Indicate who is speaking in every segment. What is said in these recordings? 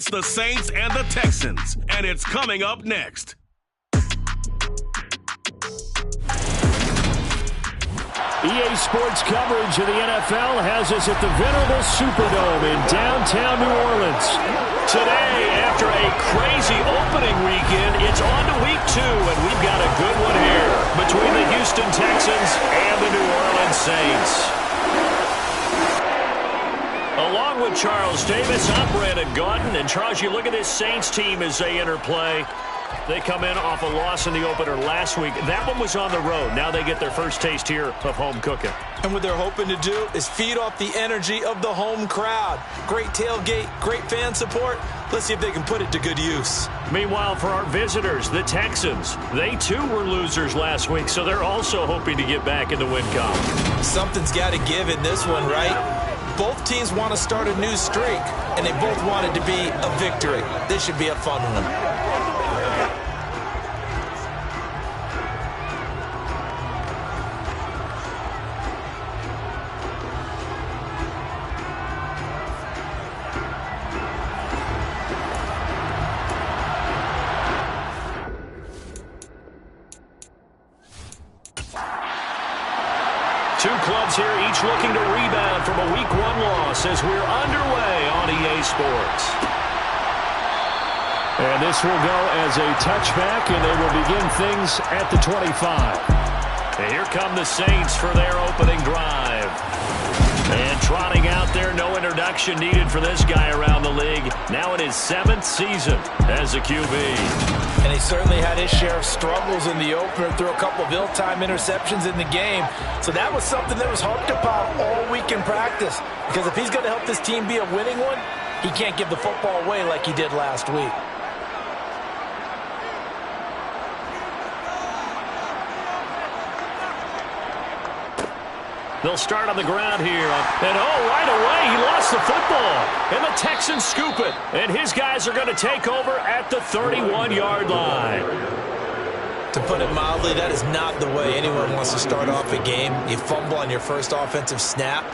Speaker 1: It's the Saints and the Texans, and it's coming up next.
Speaker 2: EA Sports coverage of the NFL has us at the venerable Superdome in downtown New Orleans. Today, after a crazy opening weekend, it's on to week 2, and we've got a good one here between the Houston Texans and the New Orleans Saints. Along with Charles Davis, I'm Brandon Gaudin. And Charles, you look at this Saints team as they interplay. They come in off a loss in the opener last week. That one was on the road. Now they get their first taste here of home cooking.
Speaker 3: And what they're hoping to do is feed off the energy of the home crowd. Great tailgate, great fan support. Let's see if they can put it to good use.
Speaker 2: Meanwhile, for our visitors, the Texans, they too were losers last week, so they're also hoping to get back in the win column.
Speaker 3: Something's got to give in this one, right? Both teams want to start a new streak, and they both want it to be a victory. This should be a fun one.
Speaker 2: Two clubs here, each looking to rebound from a Week 1 loss as we're underway on EA Sports. And this will go as a touchback, and they will begin things at the 25. And here come the Saints for their opening drive. And trotting out there, no introduction needed for this guy around the league. Now in his 7th season as a QB.
Speaker 3: And he certainly had his share of struggles in the opener, threw a couple of ill-timed interceptions in the game. So that was something that was harped upon all week in practice. Because if he's going to help this team be a winning one, he can't give the football away like he did last week.
Speaker 2: They'll start on the ground here. And right away, he lost the football. And the Texans scoop it. And his guys are going to take over at the 31-yard line.
Speaker 3: To put it mildly, that is not the way anyone wants to start off a game. You fumble on your first offensive snap.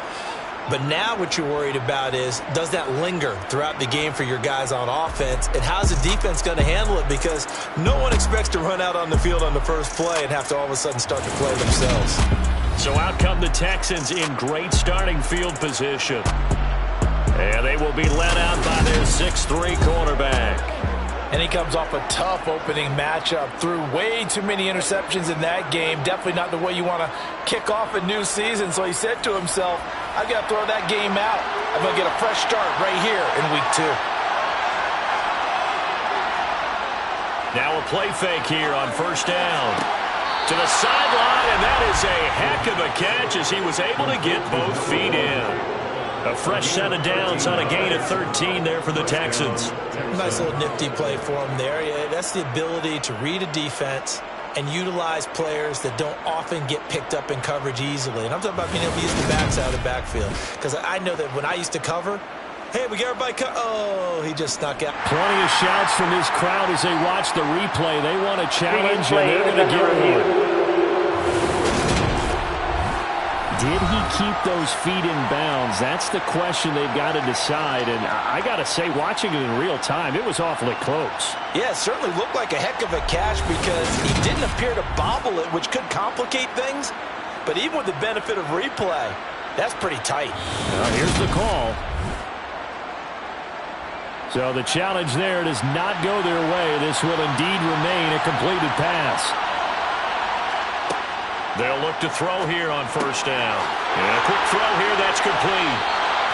Speaker 3: But now what you're worried about is, does that linger throughout the game for your guys on offense? And how's the defense going to handle it? Because no one expects to run out on the field on the first play and have to all of a sudden start to play themselves.
Speaker 2: So out come the Texans in great starting field position. And they will be led out by their 6'3" quarterback.
Speaker 3: And he comes off a tough opening matchup. Threw way too many interceptions in that game. Definitely not the way you want to kick off a new season. So he said to himself, I've got to throw that game out. I'm going to get a fresh start right here in week 2.
Speaker 2: Now a play fake here on first down. To the sideline, and that is a heck of a catch as he was able to get both feet in. A fresh set of downs on a gain of 13 there for the Texans.
Speaker 3: Nice little nifty play for him there. Yeah, that's the ability to read a defense and utilize players that don't often get picked up in coverage easily. And I'm talking about being able to use the backs out of the backfield. Because I know that when I used to cover, hey, we got everybody oh, he just snuck out.
Speaker 2: Plenty of shouts from this crowd as they watch the replay. They want a challenge, and they're going to get one. Did he keep those feet in bounds? That's the question they've got to decide. And I got to say, watching it in real time, it was awfully close.
Speaker 3: Yeah, it certainly looked like a heck of a catch because he didn't appear to bobble it, which could complicate things. But even with the benefit of replay, that's pretty tight.
Speaker 2: Well, here's the call. So the challenge there does not go their way. This will indeed remain a completed pass. They'll look to throw here on first down. And a quick throw here, that's complete.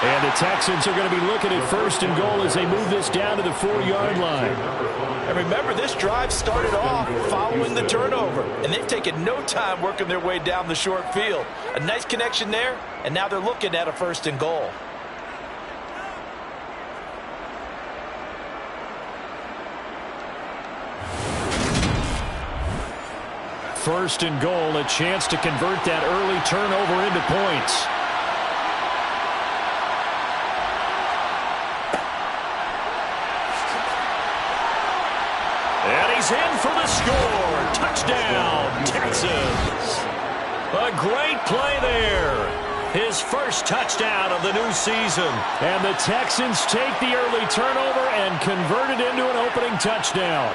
Speaker 2: And the Texans are going to be looking at first and goal as they move this down to the 4-yard line.
Speaker 3: And remember, this drive started off following the turnover. And they've taken no time working their way down the short field. A nice connection there, and now they're looking at a first and goal.
Speaker 2: First and goal, a chance to convert that early turnover into points. And he's in for the score. Touchdown, Texans. A great play there. his first touchdown of the new season. And the Texans take the early turnover and convert it into an opening touchdown.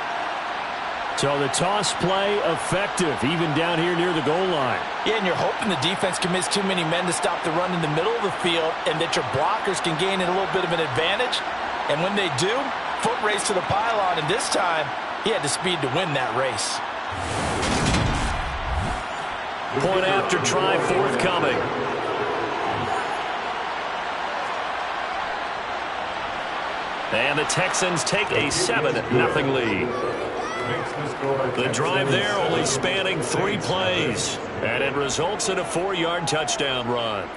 Speaker 2: So the toss play effective, even down here near the goal line.
Speaker 3: Yeah, and you're hoping the defense commits too many men to stop the run in the middle of the field and that your blockers can gain a little bit of an advantage. And when they do, foot race to the pylon, and this time he had the speed to win that race.
Speaker 2: Point after try forthcoming. And the Texans take a 7-0 lead. The drive there only spanning 3 plays, and it results in a 4-yard touchdown run.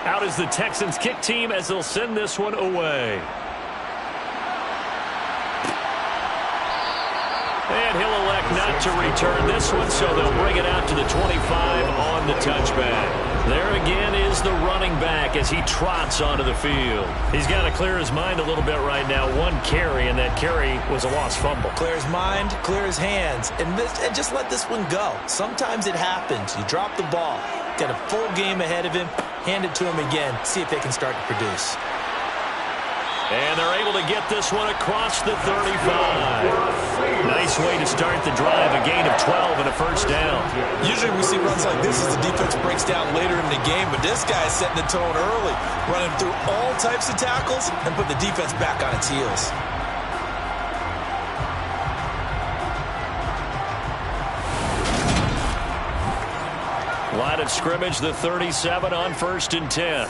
Speaker 2: Out is the Texans kick team as they'll send this one away. And he'll elect not to return this one, so they'll bring it out to the 25 on the touchback. There again is the running back as he trots onto the field. He's got to clear his mind a little bit right now. 1 carry, and that carry was a lost fumble.
Speaker 3: Clear his mind, clear his hands, and just let this one go. Sometimes it happens. You drop the ball. Got a full game ahead of him. Hand it to him again. See if they can start to produce.
Speaker 2: And they're able to get this one across the 35. Nice way to start the drive. A gain of 12 and a first down.
Speaker 3: Usually we see runs like this as the defense breaks down later in the game, but this guy is setting the tone early, running through all types of tackles and put the defense back on its heels.
Speaker 2: Line of scrimmage, the 37 on 1st and 10.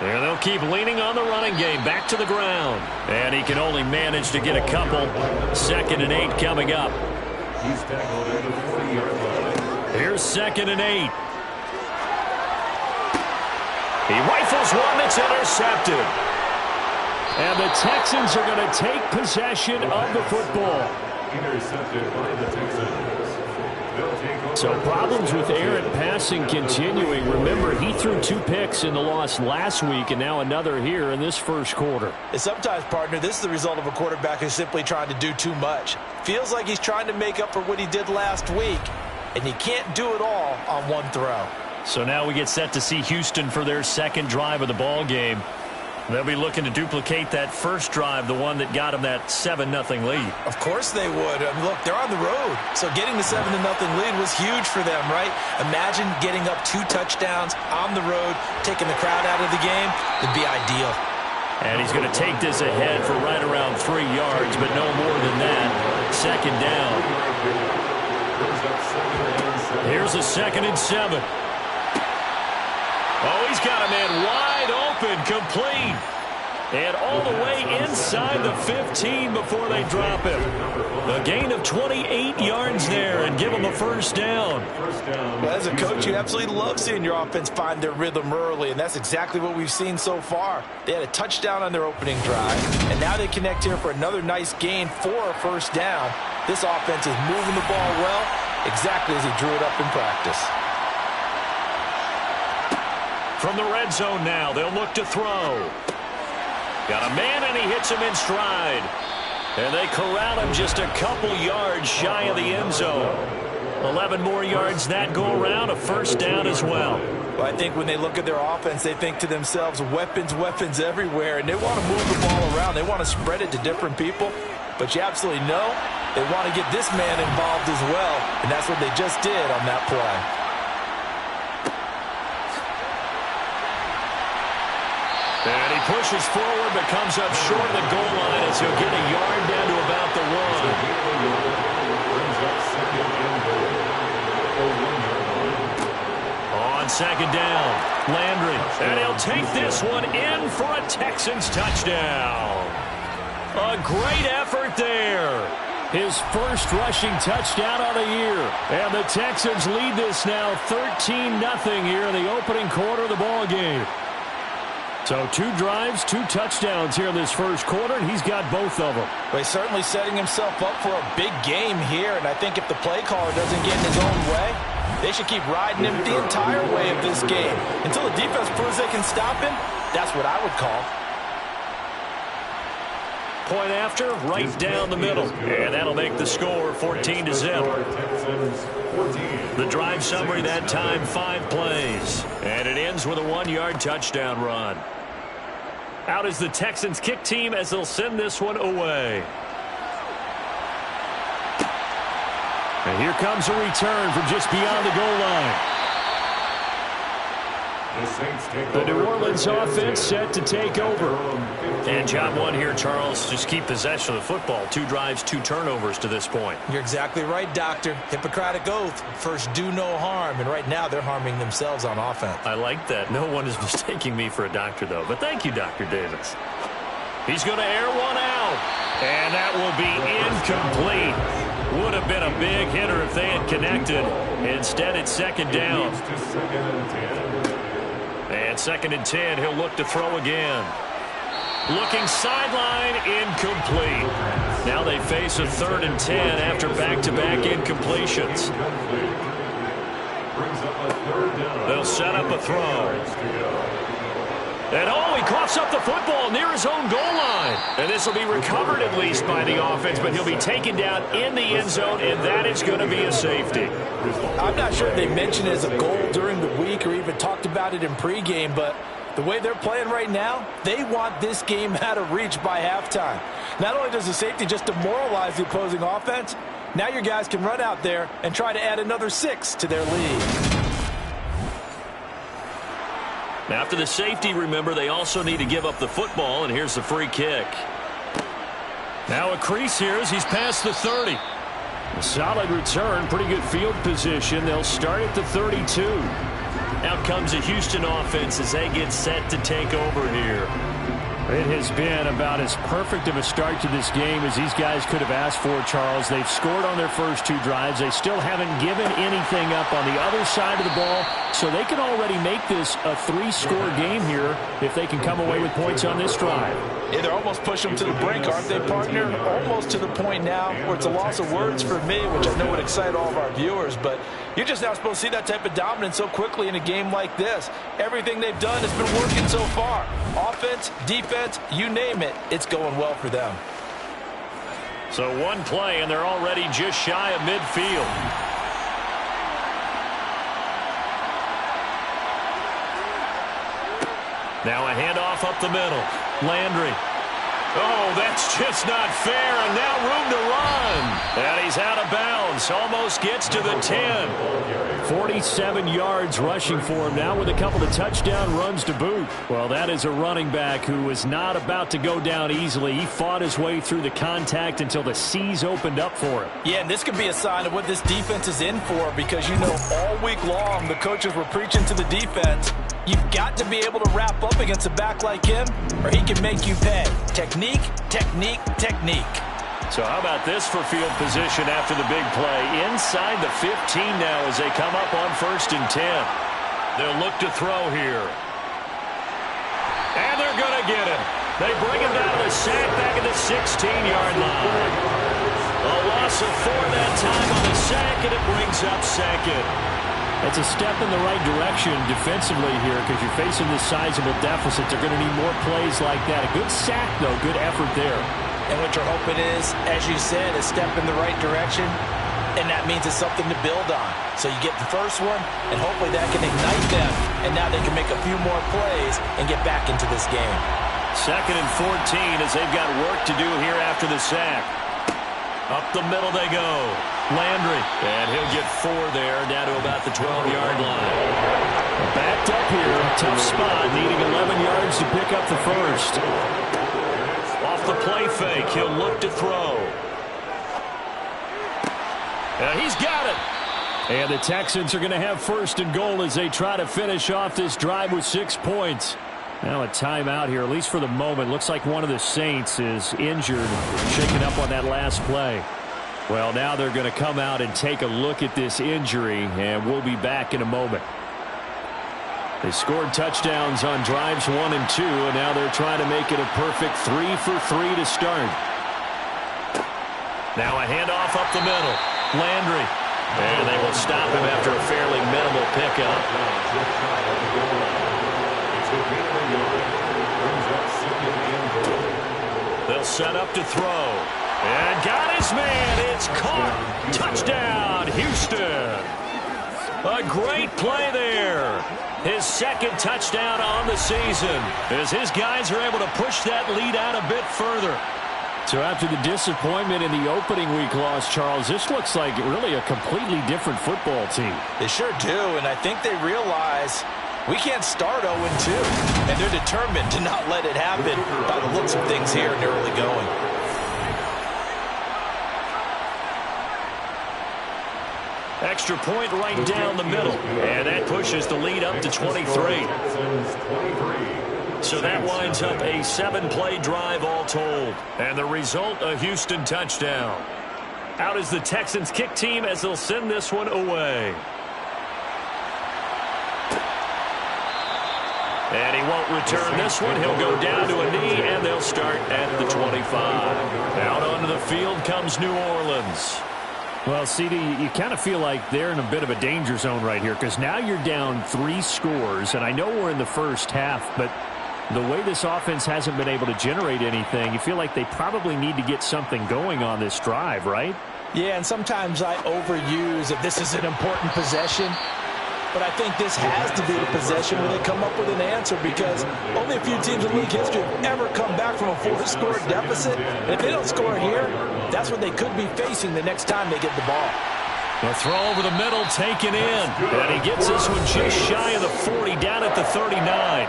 Speaker 2: And they'll keep leaning on the running game. Back to the ground. And he can only manage to get a couple. 2nd and 8 coming up. Here's 2nd and 8. He rifles one that's intercepted. And the Texans are going to take possession of the football. Intercepted by the Texans. So problems with errant passing continuing. Remember, he threw 2 picks in the loss last week, and now another here in this first quarter.
Speaker 3: And sometimes, partner, this is the result of a quarterback who's simply trying to do too much. Feels like he's trying to make up for what he did last week, and he can't do it all on 1 throw.
Speaker 2: So now we get set to see Houston for their 2nd drive of the ball game. They'll be looking to duplicate that first drive, the one that got them that 7-0 lead.
Speaker 3: Of course they would. Look, they're on the road. So getting the 7-0 lead was huge for them, right? Imagine getting up 2 touchdowns on the road, taking the crowd out of the game. It'd be ideal.
Speaker 2: And he's going to take this ahead for right around 3 yards, but no more than that. 2nd down. Here's a 2nd and 7. Oh, he's got a man wide open, complete. And all the way inside the 15 before they drop him. A gain of 28 yards there and give him a first down.
Speaker 3: Well, as a coach, you absolutely love seeing your offense find their rhythm early, and that's exactly what we've seen so far. They had a touchdown on their opening drive, and now they connect here for another nice gain for a first down. This offense is moving the ball well, exactly as he drew it up in practice.
Speaker 2: From the red zone now, they'll look to throw. Got a man, and he hits him in stride. And they corral him just a couple yards shy of the end zone. 11 more yards that go around, a first down as well.
Speaker 3: Well, I think when they look at their offense, they think to themselves, weapons, weapons everywhere, and they want to move the ball around. They want to spread it to different people, but you absolutely know they want to get this man involved as well, and that's what they just did on that play.
Speaker 2: And he pushes forward, but comes up short of the goal line as he'll get a yard down to about the 1. On 2nd down, Landry. And he'll take this one in for a Texans touchdown. A great effort there. His first rushing touchdown of the year. And the Texans lead this now 13-0 here in the opening quarter of the ball game. So 2 drives, 2 touchdowns here in this first quarter, and he's got both of them.
Speaker 3: Well, he's certainly setting himself up for a big game here, and I think if the play caller doesn't get in his own way, They should keep riding him the entire way of this game. Until the defense proves they can stop him, that's what I would call.
Speaker 2: Point after, right down the middle. And that'll make the score 14-0. The drive summary that time, 5 plays. And it ends with a 1-yard touchdown run. Out is the Texans kick team as they'll send this one away. And here comes a return from just beyond the goal line. The New Orleans offense set to take over. And job one here, Charles, just keep possession of the football. 2 drives, 2 turnovers to this point.
Speaker 3: You're exactly right, Doctor. Hippocratic oath. First, do no harm. And right now, they're harming themselves on offense.
Speaker 2: I like that. No one is mistaking me for a doctor, though. But thank you, Dr. Davis. He's going to air one out. And that will be incomplete. Would have been a big hitter if they had connected. Instead, it's second down. And 2nd and 10, he'll look to throw again. Looking sideline, incomplete. Now they face a 3rd and 10 after back-to-back incompletions. They'll set up a throw. And he coughs up the football near his own goal line. And this will be recovered at least by the offense, but he'll be taken down in the end zone, and that is going to be a safety.
Speaker 3: I'm not sure if they mentioned it as a goal during the week or even talked about it in pregame, but the way they're playing right now, they want this game out of reach by halftime. Not only does the safety just demoralize the opposing offense, now your guys can run out there and try to add another 6 to their lead.
Speaker 2: Now after the safety, remember, they also need to give up the football, and here's the free kick. Now a crease here as he's past the 30. A solid return, pretty good field position. They'll start at the 32. Out comes the Houston offense as they get set to take over here. It has been about as perfect of a start to this game as these guys could have asked for, Charles. They've scored on their first 2 drives. They still haven't given anything up on the other side of the ball, so they can already make this a 3-score game here if they can come away with points on this drive.
Speaker 3: Yeah, they're almost pushing them to the brink, aren't they, partner? Almost to the point now where it's a loss of words for me, which I know would excite all of our viewers, but you're just not supposed to see that type of dominance so quickly in a game like this. Everything they've done has been working so far. Offense, defense, you name it, it's going well for them.
Speaker 2: So 1 play, and they're already just shy of midfield. Now a handoff up the middle. Landry. Oh, that's just not fair, and now room to run. And he's out of bounds. Almost gets to the 10. 47 yards rushing for him now with a couple of touchdown runs to boot. Well, that is a running back who was not about to go down easily. He fought his way through the contact until the seas opened up for him.
Speaker 3: Yeah, and this could be a sign of what this defense is in for, because, you know, all week long the coaches were preaching to the defense, you've got to be able to wrap up against a back like him or he can make you pay. Technique, technique, technique.
Speaker 2: So how about this for field position after the big play? Inside the 15 now as they come up on 1st and 10. They'll look to throw here. And they're going to get him. They bring him down to the sack back at the 16-yard line. A loss of 4 that time on the sack, and it brings up 2nd.
Speaker 4: It's a step in the right direction defensively here because you're facing this sizable deficit. They're going to need more plays like that. A good sack, though. Good effort there.
Speaker 3: And what you're hoping is, as you said, a step in the right direction, and that means it's something to build on. So you get the first one, and hopefully that can ignite them, and now they can make a few more plays and get back into this game.
Speaker 2: 2nd and 14 as they've got work to do here after the sack. Up the middle they go. Landry. And he'll get 4 there, down to about the 12-yard line.
Speaker 4: Backed up here. Tough spot, needing 11 yards to pick up the first.
Speaker 2: Off the play fake, he'll look to throw. And he's got it.
Speaker 4: And the Texans are going to have 1st and goal as they try to finish off this drive with 6 points. Now a timeout here, at least for the moment. Looks like one of the Saints is injured, shaken up on that last play. Well, now they're going to come out and take a look at this injury, and we'll be back in a moment. They scored touchdowns on drives 1 and 2, and now they're trying to make it a perfect 3 for 3 to start.
Speaker 2: Now a handoff up the middle. Landry.
Speaker 4: And they will stop him after a fairly minimal pickup. They'll set up to throw. And got his man. It's caught. Touchdown, Houston. A great play there. His second touchdown on the season as his guys are able to push that lead out a bit further. So after the disappointment in the opening week loss, Charles, this looks like really a completely different football team.
Speaker 3: They sure do, and I think they realize we can't start 0-2, and they're determined to not let it happen by the looks of things here in the early going.
Speaker 4: Extra point right down the middle, and that pushes the lead up to 23. So that winds up a 7-play drive all told. And the result, a Houston touchdown. Out is the Texans kick team as they'll send this one away. And he won't return this one. He'll go down to a knee, and they'll start at the 25. Out onto the field comes New Orleans. Well, CD, you kind of feel like they're in a bit of a danger zone right here because now you're down 3 scores, and I know we're in the first half, but the way this offense hasn't been able to generate anything, you feel like they probably need to get something going on this drive, right?
Speaker 3: Yeah, and sometimes I overuse if this is an important possession. But I think this has to be the possession where they come up with an answer because only a few teams in league history have ever come back from a 4-score deficit. And if they don't score here, that's what they could be facing the next time they get the ball.
Speaker 4: The throw over the middle taken in. And he gets this one just shy of the 40 down at the 39.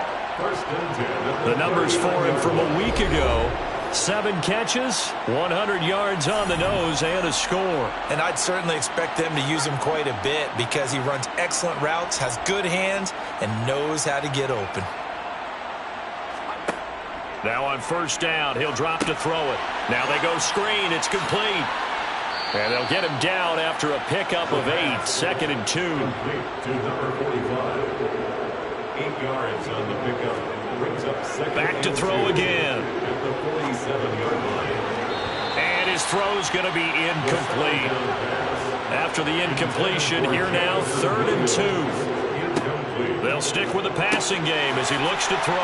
Speaker 4: The numbers for him from a week ago. 7 catches, 100 yards on the nose, and a score.
Speaker 3: And I'd certainly expect them to use him quite a bit because he runs excellent routes, has good hands, and knows how to get open.
Speaker 4: Now on first down, he'll drop to throw it. Now they go screen. It's complete. And they'll get him down after a pickup of 8, 2nd and 2.
Speaker 5: To number 45. 8 yards on the pickup. Brings up second.
Speaker 4: Back to throw again.
Speaker 5: At the 47-yard line.
Speaker 4: And his throw's going to be incomplete. After the incompletion, here now, 3rd and 2. They'll stick with the passing game as he looks to throw.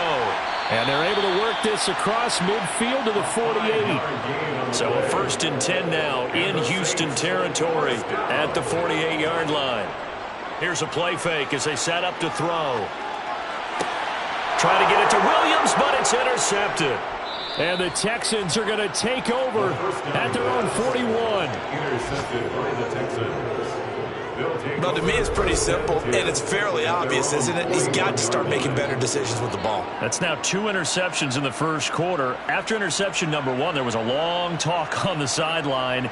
Speaker 4: And they're able to work this across midfield to the 48. So a 1st and 10 now in Houston territory at the 48-yard line. Here's a play fake as they set up to throw. Try to get it to Williams, but it's intercepted. And the Texans are going to take over at their own 41.
Speaker 5: Intercepted by the Texans.
Speaker 3: Well, to me, it's pretty simple, and it's fairly obvious, isn't it? He's got to start making better decisions with the ball.
Speaker 4: That's now 2 interceptions in the first quarter. After interception number 1, there was a long talk on the sideline,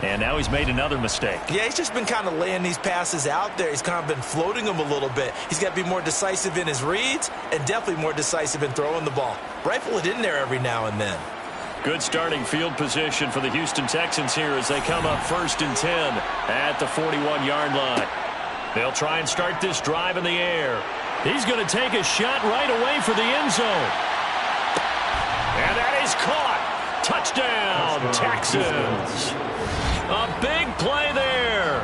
Speaker 4: and now he's made another mistake. Yeah,
Speaker 3: he's just been kind of laying these passes out there. He's kind of been floating them a little bit. He's got to be more decisive in his reads and definitely more decisive in throwing the ball. Rifle it in there every now and then.
Speaker 4: Good starting field position for the Houston Texans here as they come up 1st and 10 at the 41-yard line. They'll try and start this drive in the air. He's going to take a shot right away for the end zone. And that is caught. Touchdown, Texans. A big play there.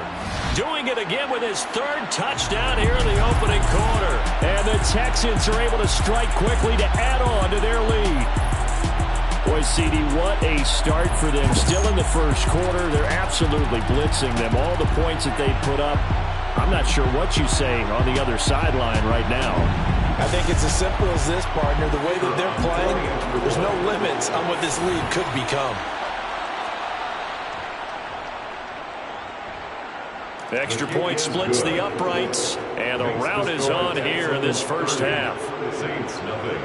Speaker 4: Doing it again with his 3rd touchdown here in the opening quarter. And the Texans are able to strike quickly to add on to their lead. Boy, CD, what a start for them. Still in the first quarter, they're absolutely blitzing them. All the points that they put up, I'm not sure what you say on the other sideline right now.
Speaker 3: I think it's as simple as this, partner. The way that they're playing, there's no limits on what this league could become.
Speaker 4: The extra point splits the uprights, and the rout is on here in this first half.
Speaker 5: Saints, nothing.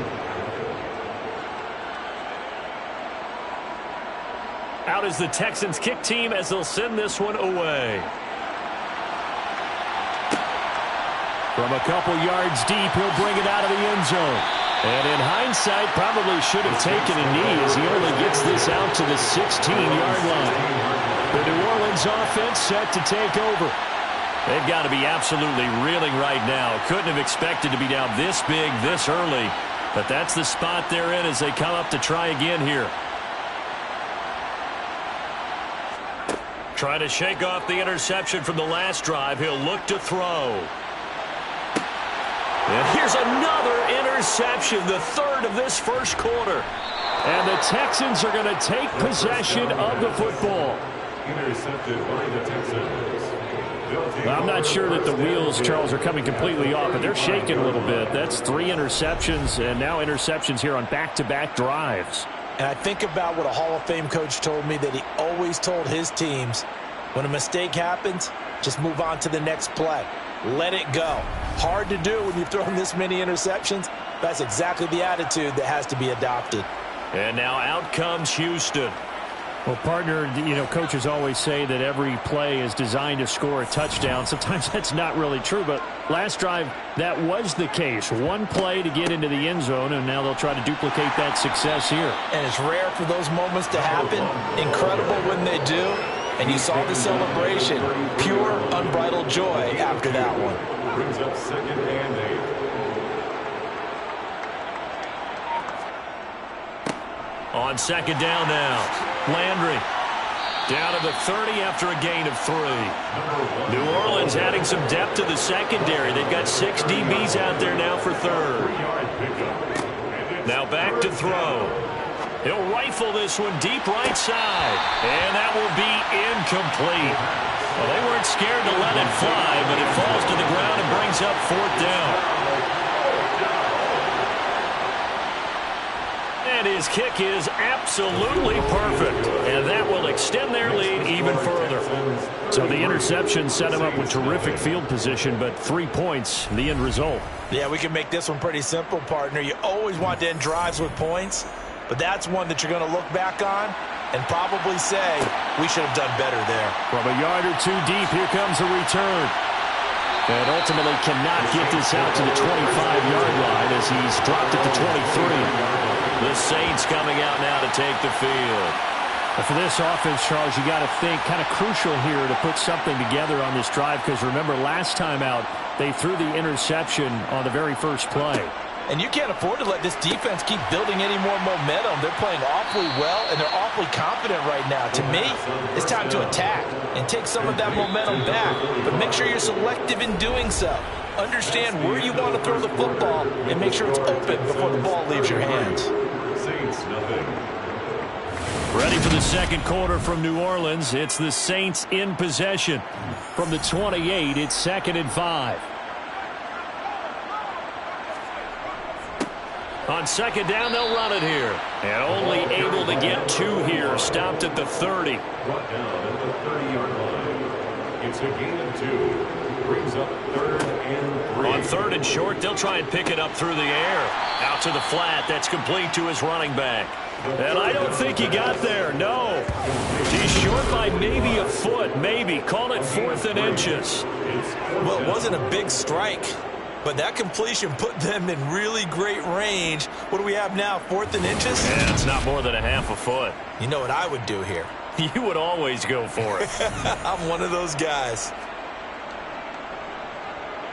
Speaker 4: Out is the Texans kick team as they'll send this one away. From a couple yards deep, he'll bring it out of the end zone. And in hindsight, probably should have taken a knee as he only gets this out to the 16-yard line. The New Orleans offense set to take over. They've got to be absolutely reeling right now. Couldn't have expected to be down this big this early. But that's the spot they're in as they come up to try again here. Trying to shake off the interception from the last drive. He'll look to throw. And here's another interception, the third of this first quarter. And the Texans are going to take possession of the football.
Speaker 5: Intercepted by the Texans.
Speaker 4: I'm not sure that the wheels, Charles, are coming completely off, but they're shaking a little bit. That's 3 interceptions, and now interceptions here on back-to-back drives.
Speaker 3: And I think about what a Hall of Fame coach told me that he always told his teams, when a mistake happens, just move on to the next play. Let it go. Hard to do when you've thrown this many interceptions. That's exactly the attitude that has to be adopted.
Speaker 4: And now out comes Houston. Well, partner, you know, coaches always say that every play is designed to score a touchdown. Sometimes that's not really true, but last drive, that was the case. One play to get into the end zone, and now they'll try to duplicate that success here.
Speaker 3: And it's rare for those moments to happen. Incredible when they do. And you saw the celebration. Pure, unbridled joy after that one.
Speaker 5: Brings up 2nd and 8.
Speaker 4: On 2nd down now, Landry down to the 30 after a gain of 3. New Orleans adding some depth to the secondary. They've got 6 DBs out there now for 3rd. Now back to throw. He'll rifle this one deep right side. And that will be incomplete. Well, they weren't scared to let it fly, but it falls to the ground and brings up 4th down. And his kick is absolutely perfect. And that will extend their lead even further. So the interception set him up with terrific field position, but 3 points, the end result.
Speaker 3: Yeah, we can make this one pretty simple, partner. You always want to end drives with points, but that's one that you're going to look back on and probably say, we should have done better there.
Speaker 4: From a yard or 2 deep, here comes a return. And ultimately cannot get this out to the 25-yard line as he's dropped at the 23. The Saints coming out now to take the field. But for this offense, Charles, you got to think kind of crucial here to put something together on this drive, because remember last time out they threw the interception on the very first play.
Speaker 3: And you can't afford to let this defense keep building any more momentum. They're playing awfully well, and they're awfully confident right now. To me, it's time to attack and take some of that momentum back. But make sure you're selective in doing so. Understand where you want to throw the football and make sure it's open before the ball leaves your hands.
Speaker 5: Saints nothing.
Speaker 4: Ready for the second quarter from New Orleans. It's the Saints in possession. From the 28, it's 2nd and 5. On 2nd down, they'll run it here. And only able to get 2 here. Stopped at the 30.
Speaker 5: Brought down at the 30-yard line. It's a gain of 2. Brings up 3rd and 3.
Speaker 4: On 3rd and short, they'll try and pick it up through the air. Out to the flat. That's complete to his running back. And I don't think he got there. No. He's short by maybe a foot. Maybe. Call it 4th and inches.
Speaker 3: Well, it wasn't a big strike, but that completion put them in really great range. What do we have now, 4th and inches?
Speaker 4: Yeah, it's not more than a half a foot.
Speaker 3: You know what I would do here?
Speaker 4: You would always go for it.
Speaker 3: I'm one of those guys.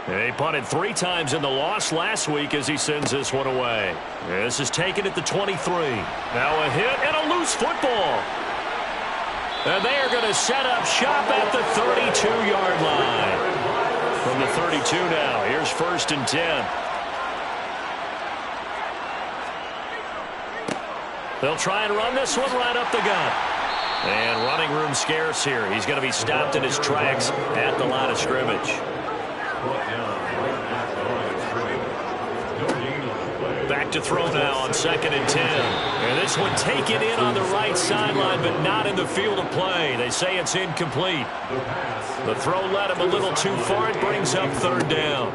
Speaker 4: He punted 3 times in the loss last week as he sends this one away. This is taken at the 23. Now a hit and a loose football. And they are going to set up shop at the 32-yard line. From the 32 now, here's 1st and 10. They'll try and run this one right up the gut. And running room scarce here. He's going to be stopped in his tracks at the line of scrimmage. Back to throw now on 2nd and 10. And this one taken in on the right sideline, but not in the field of play. They say it's incomplete. The throw led him a little too far. It brings up 3rd down.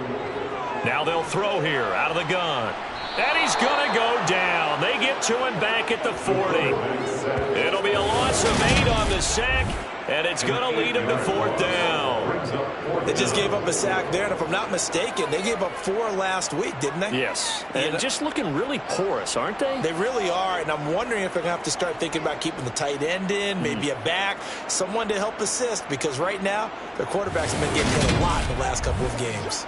Speaker 4: Now they'll throw here out of the gun. And he's going to go down. They get to him back at the 40. It'll be a loss of 8 on the sack, and it's going to lead him to 4th down.
Speaker 3: They just gave up a sack there, and if I'm not mistaken, they gave up 4 last week, didn't they?
Speaker 4: Yes. And just looking really porous, aren't they?
Speaker 3: They really are, and I'm wondering if they're going to have to start thinking about keeping the tight end in, maybe a back, someone to help assist, because right now, their quarterbacks have been getting hit a lot in the last couple of games.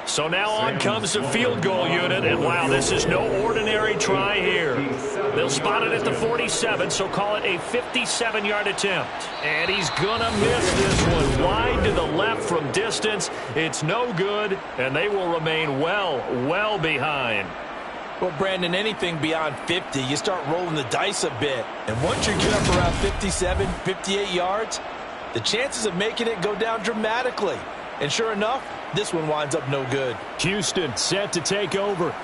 Speaker 4: So now on comes the field goal unit, and wow, this is no ordinary try here. They'll spot spotted at the 47, so call it a 57-yard attempt. And he's going to miss this one. Wide to the left from distance. It's no good, and they will remain well behind.
Speaker 3: Well, Brandon, anything beyond 50, you start rolling the dice a bit. And once you get up around 57, 58 yards, the chances of making it go down dramatically. And sure enough, this one winds up no good.
Speaker 4: Houston set to take over.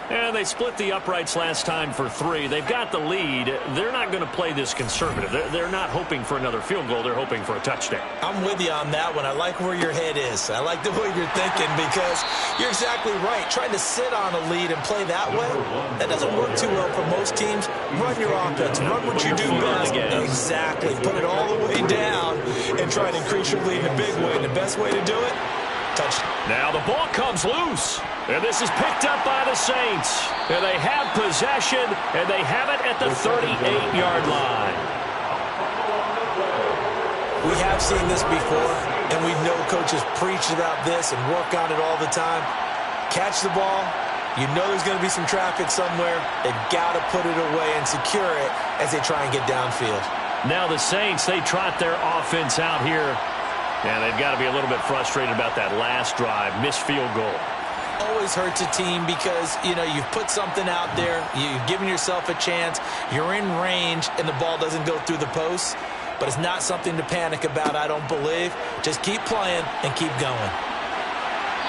Speaker 4: And they split the uprights last time for 3. They've got the lead. They're not going to play this conservative. They're not hoping for another field goal. They're hoping for a touchdown.
Speaker 3: I'm with you on that one. I like where your head is. I like the way you're thinking because you're exactly right. Trying to sit on a lead and play that way, that doesn't work too well for most teams. Run your offense. Run what you do best. Exactly. Put it all the way down and try to increase your lead in a big way. And the best way to do it, touchdown.
Speaker 4: Now the ball comes loose. And this is picked up by the Saints. And they have possession, and they have it at the 38-yard line.
Speaker 3: We have seen this before, and we know coaches preach about this and work on it all the time. Catch the ball. You know there's going to be some traffic somewhere. They've got to put it away and secure it as they try and get downfield.
Speaker 4: Now the Saints, they trot their offense out here. And they've got to be a little bit frustrated about that last drive, missed field goal.
Speaker 3: Always hurts a team because, you know, you've put something out there, you've given yourself a chance, you're in range, and the ball doesn't go through the posts. But it's not something to panic about, I don't believe. Just keep playing and keep going.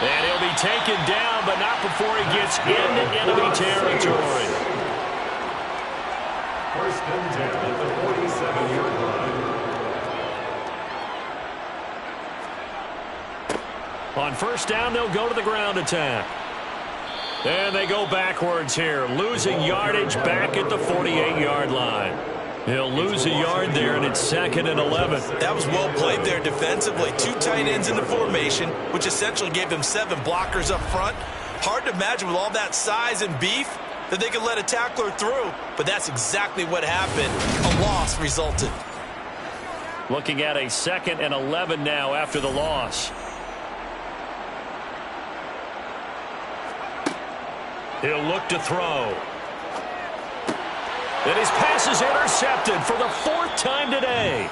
Speaker 4: And he'll be taken down, but not before he gets into enemy territory.
Speaker 5: First and 10 at the 47-yard line.
Speaker 4: On first down, they'll go to the ground attack. And they go backwards here, losing yardage back at the 48-yard line. He'll lose a yard there, and it's 2nd and 11.
Speaker 3: That was well played there defensively. 2 tight ends in the formation, which essentially gave them 7 blockers up front. Hard to imagine with all that size and beef that they could let a tackler through, but that's exactly what happened. A loss resulted.
Speaker 4: Looking at a 2nd and 11 now after the loss. He'll look to throw. And his pass is intercepted for the 4th time today.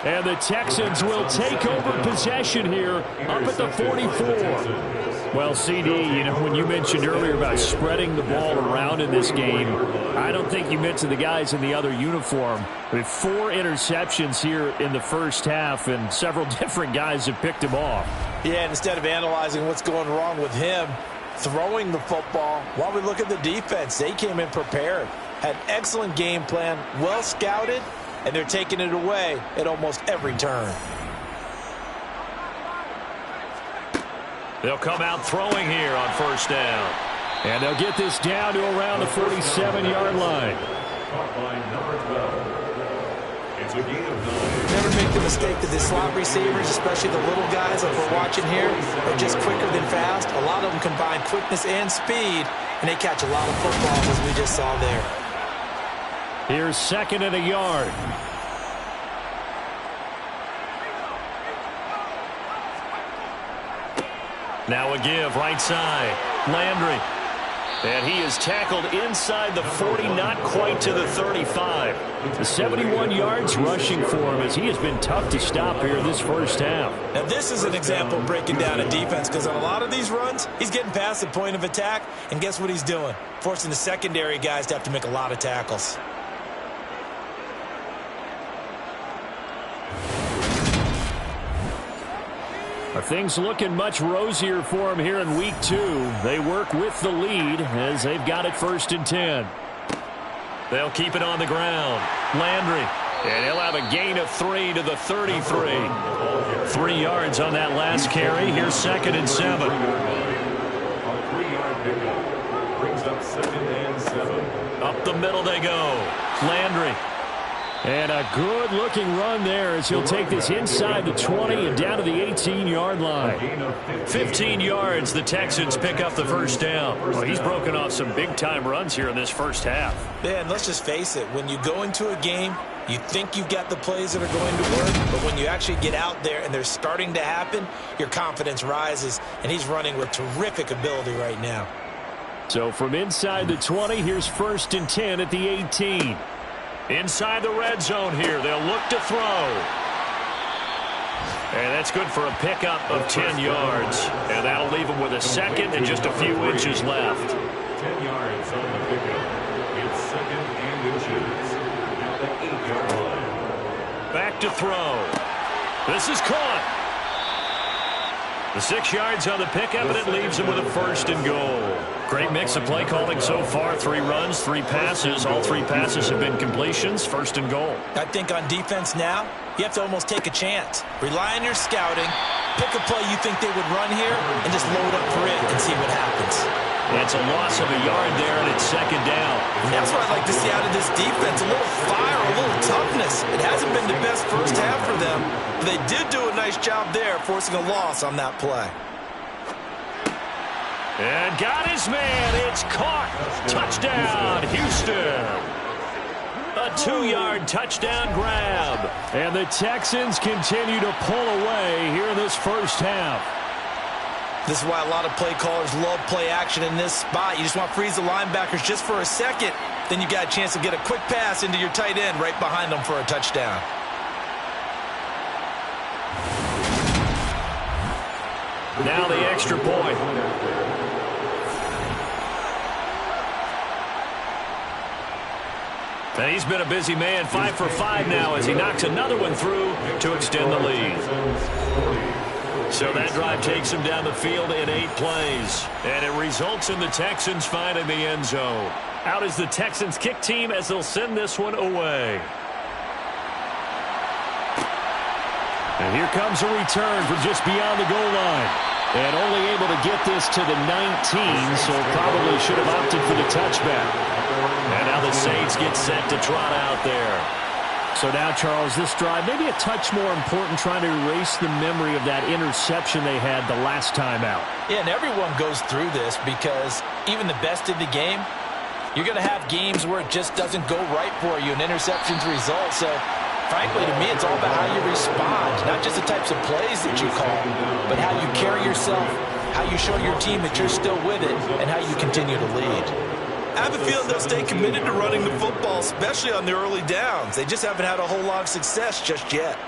Speaker 4: And the Texans will take over possession here up at the 44. Well, CD, you know, when you mentioned earlier about spreading the ball around in this game, I don't think you mentioned the guys in the other uniform. With 4 interceptions here in the first half, and several different guys have picked him off.
Speaker 3: Yeah, and instead of analyzing what's going wrong with him, throwing the football, while we look at the defense, they came in prepared. Had an excellent game plan, well scouted, and they're taking it away at almost every turn.
Speaker 4: They'll come out throwing here on first down. And they'll get this down to around the 47-yard line.
Speaker 5: Caught by number 12. It's a gain of 9.
Speaker 3: Never make the mistake that the slot receivers, especially the little guys like we're watching here, are just quicker than fast. A lot of them combine quickness and speed, and they catch a lot of footballs, as we just saw there.
Speaker 4: Here's 2nd and a yard. Now a give, right side. Landry. And he is tackled inside the 40, not quite to the 35. The 71 yards rushing for him as he has been tough to stop here this first half.
Speaker 3: Now this is an example of breaking down a defense because on a lot of these runs, he's getting past the point of attack, and guess what he's doing? Forcing the secondary guys to have to make a lot of tackles.
Speaker 4: Are things looking much rosier for him here in week 2? They work with the lead as they've got it 1st and 10. They'll keep it on the ground. Landry. And he'll have a gain of 3 to the 33. 3 yards on that last carry. Here's 2nd and 7.
Speaker 5: A 3-yard pickup brings up 2nd and 7.
Speaker 4: Up the middle they go. Landry. And a good-looking run there as he'll take this inside the 20 and down to the 18-yard line. 15 yards, the Texans pick up the first down. Well, he's broken off some big-time runs here in this first half.
Speaker 3: Yeah, and let's just face it. When you go into a game, you think you've got the plays that are going to work, but when you actually get out there and they're starting to happen, your confidence rises, and he's running with terrific ability right now.
Speaker 4: So from inside the 20, here's 1st and 10 at the 18. Inside the red zone here, they'll look to throw. And that's good for a pickup of 10 yards. And that'll leave them with a second and just a few inches left.
Speaker 5: 10 yards on the pickup. It's 2nd and inches. At the 8-yard line.
Speaker 4: Back to throw. This is caught. The 6 yards on the pickup, and it leaves him with a 1st and goal. Great mix of play calling so far. 3 runs, 3 passes. All 3 passes have been completions. 1st and goal.
Speaker 3: I think on defense now, you have to almost take a chance. Rely on your scouting. Pick a play you think they would run here, and just load up for it and see what happens.
Speaker 4: That's a loss of a yard there, and it's 2nd down.
Speaker 3: And that's what I'd like to see out of this defense. A little fire, a little toughness. It hasn't been the best first half for them. But they did do a nice job there, forcing a loss on that play.
Speaker 4: And got his man. It's caught. Touchdown, Houston. A 2-yard touchdown grab. And the Texans continue to pull away here in this first half.
Speaker 3: This is why a lot of play callers love play action in this spot. You just want to freeze the linebackers just for a second. Then you got a chance to get a quick pass into your tight end right behind them for a touchdown.
Speaker 4: Now the extra point. And he's been a busy man, 5 for 5 now as he knocks another one through to extend the lead. So that drive takes him down the field in 8 plays. And it results in the Texans finding the end zone. Out is the Texans kick team as they'll send this one away. And here comes a return from just beyond the goal line. And only able to get this to the 19, so probably should have opted for the touchback. And now the Saints get set to trot out there. So now, Charles, this drive maybe a touch more important, trying to erase the memory of that interception they had the last time out.
Speaker 3: Yeah, and everyone goes through this because even the best in the game, you're going to have games where it just doesn't go right for you, and interceptions result. So, frankly, to me, it's all about how you respond, not just the types of plays that you call, but how you carry yourself, how you show your team that you're still with it, and how you continue to lead. I have a feeling they'll stay committed to running the football, especially on the early downs. They just haven't had a whole lot of success just yet.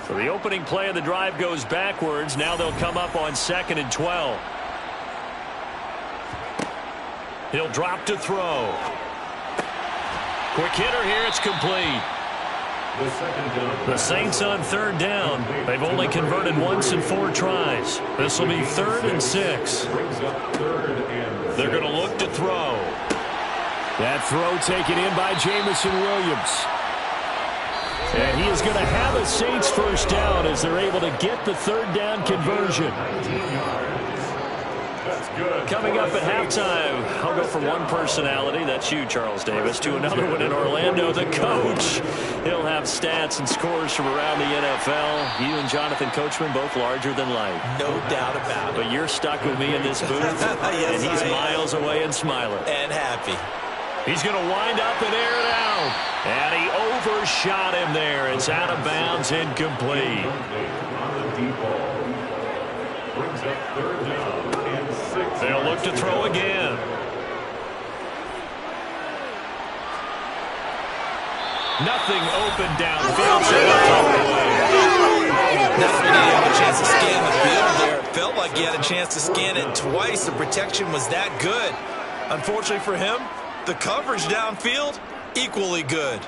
Speaker 4: So the opening play of the drive goes backwards. Now they'll come up on 2nd and 12. He'll drop to throw. Quick hitter here. It's complete. The Saints on 3rd down. They've only converted once in 4 tries. This will be 3rd and 6. They're going to look to throw. That throw taken in by Jamison Williams. And he is going to have a Saints first down as they're able to get the 3rd down conversion. Coming up at halftime, I'll go from one personality, that's you, Charles Davis, to another one in Orlando, the coach. He'll have stats and scores from around the NFL. You and Jonathan Coachman, both larger than life.
Speaker 3: No doubt about it.
Speaker 4: But you're stuck with me in this booth,
Speaker 3: yes,
Speaker 4: and he's miles away and smiling.
Speaker 3: And happy.
Speaker 4: He's going to wind up and air it out. And he overshot him there. It's out of bounds, incomplete.
Speaker 5: Brings up 3rd down.
Speaker 4: They'll look to throw again. Nothing open downfield.
Speaker 3: Not only did he have a chance to scan the field there, it felt like he had a chance to scan it twice. The protection was that good. Unfortunately for him, the coverage downfield, equally good.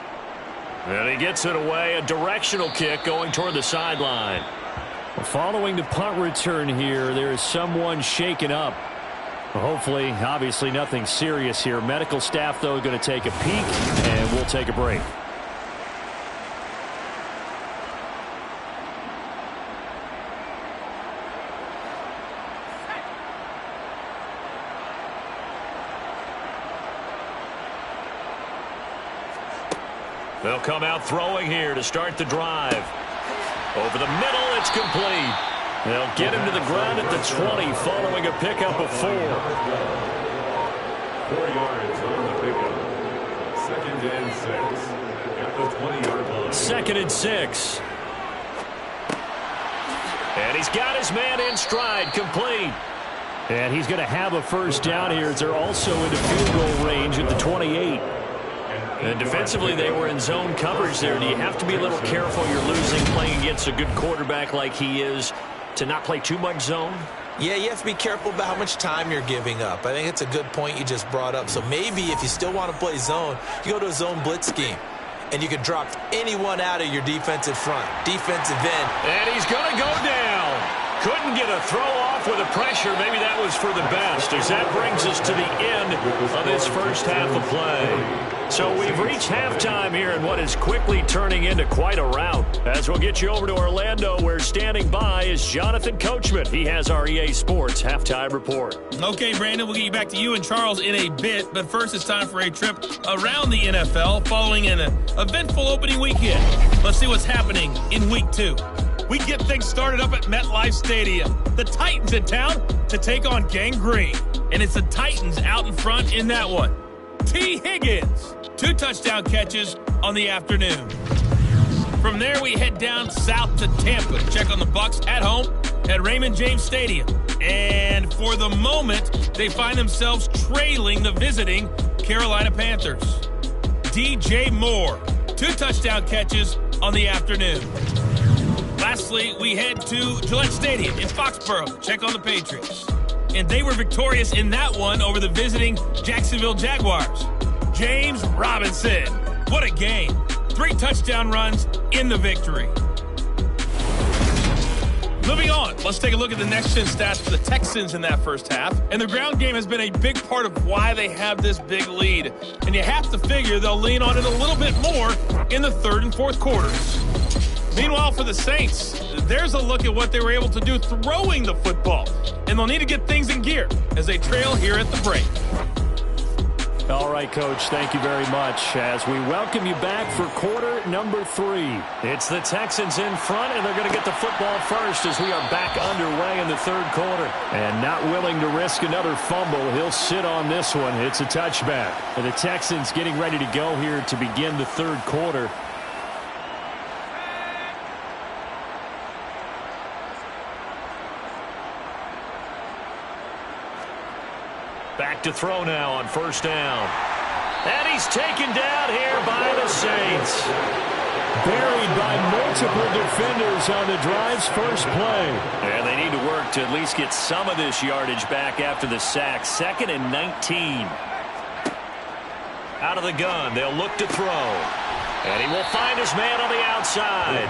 Speaker 4: And he gets it away. A directional kick going toward the sideline. Following the punt return here, there is someone shaken up. Hopefully, obviously nothing serious here. Medical staff, though, going to take a peek, and we'll take a break. They'll come out throwing here to start the drive. Over the middle, it's complete. They'll get him to the ground at the 20 following a pickup of 4.
Speaker 5: 4 yards on the pickup. 2nd and 6. At the 20-yard line.
Speaker 4: 2nd and 6. And he's got his man in stride, complete. And he's going to have a first down here as they're also into field goal range at the 28. And defensively, they were in zone coverage there. Do you have to be a little careful? You're losing playing against a good quarterback like he is to not play too much zone?
Speaker 3: Yeah, you have to be careful about how much time you're giving up. I think it's a good point you just brought up. So maybe if you still want to play zone, you go to a zone blitz scheme. And you can drop anyone out of your defensive front, defensive end.
Speaker 4: And he's going to go down. Couldn't get a throw off with the pressure. Maybe that was for the best, as that brings us to the end of this first half of play. So we've reached halftime here in what is quickly turning into quite a rout. As we'll get you over to Orlando, where standing by is Jonathan Coachman. He has our EA Sports Halftime Report.
Speaker 6: Okay, Brandon, we'll get you back to you and Charles in a bit. But first, it's time for a trip around the NFL following an eventful opening weekend. Let's see what's happening in Week 2. We get things started up at MetLife Stadium. The Titans in town to take on Gang Green. And it's the Titans out in front in that one. T. Higgins, 2 touchdown catches on the afternoon. From there, we head down south to Tampa. Check on the Bucs at home at Raymond James Stadium. And for the moment, they find themselves trailing the visiting Carolina Panthers. DJ Moore, 2 touchdown catches on the afternoon. Lastly, we head to Gillette Stadium in Foxborough. Check on the Patriots. And they were victorious in that one over the visiting Jacksonville Jaguars. James Robinson. What a game. 3 touchdown runs in the victory. Moving on, let's take a look at the next-gen stats for the Texans in that first half. And the ground game has been a big part of why they have this big lead. And you have to figure they'll lean on it a little bit more in the third and fourth quarters. Meanwhile, for the Saints, there's a look at what they were able to do throwing the football. And they'll need to get things in gear as they trail here at the break.
Speaker 4: All right, Coach, thank you very much. As we welcome you back for quarter number 3. It's the Texans in front, and they're going to get the football first as we are back underway in the third quarter. And not willing to risk another fumble, he'll sit on this one. It's a touchback. And the Texans getting ready to go here to begin the third quarter. Back to throw now on first down. And he's taken down here by the Saints. Buried by multiple defenders on the drive's first play. And they need to work to at least get some of this yardage back after the sack. 2nd and 19. Out of the gun, they'll look to throw. And he will find his man on the outside.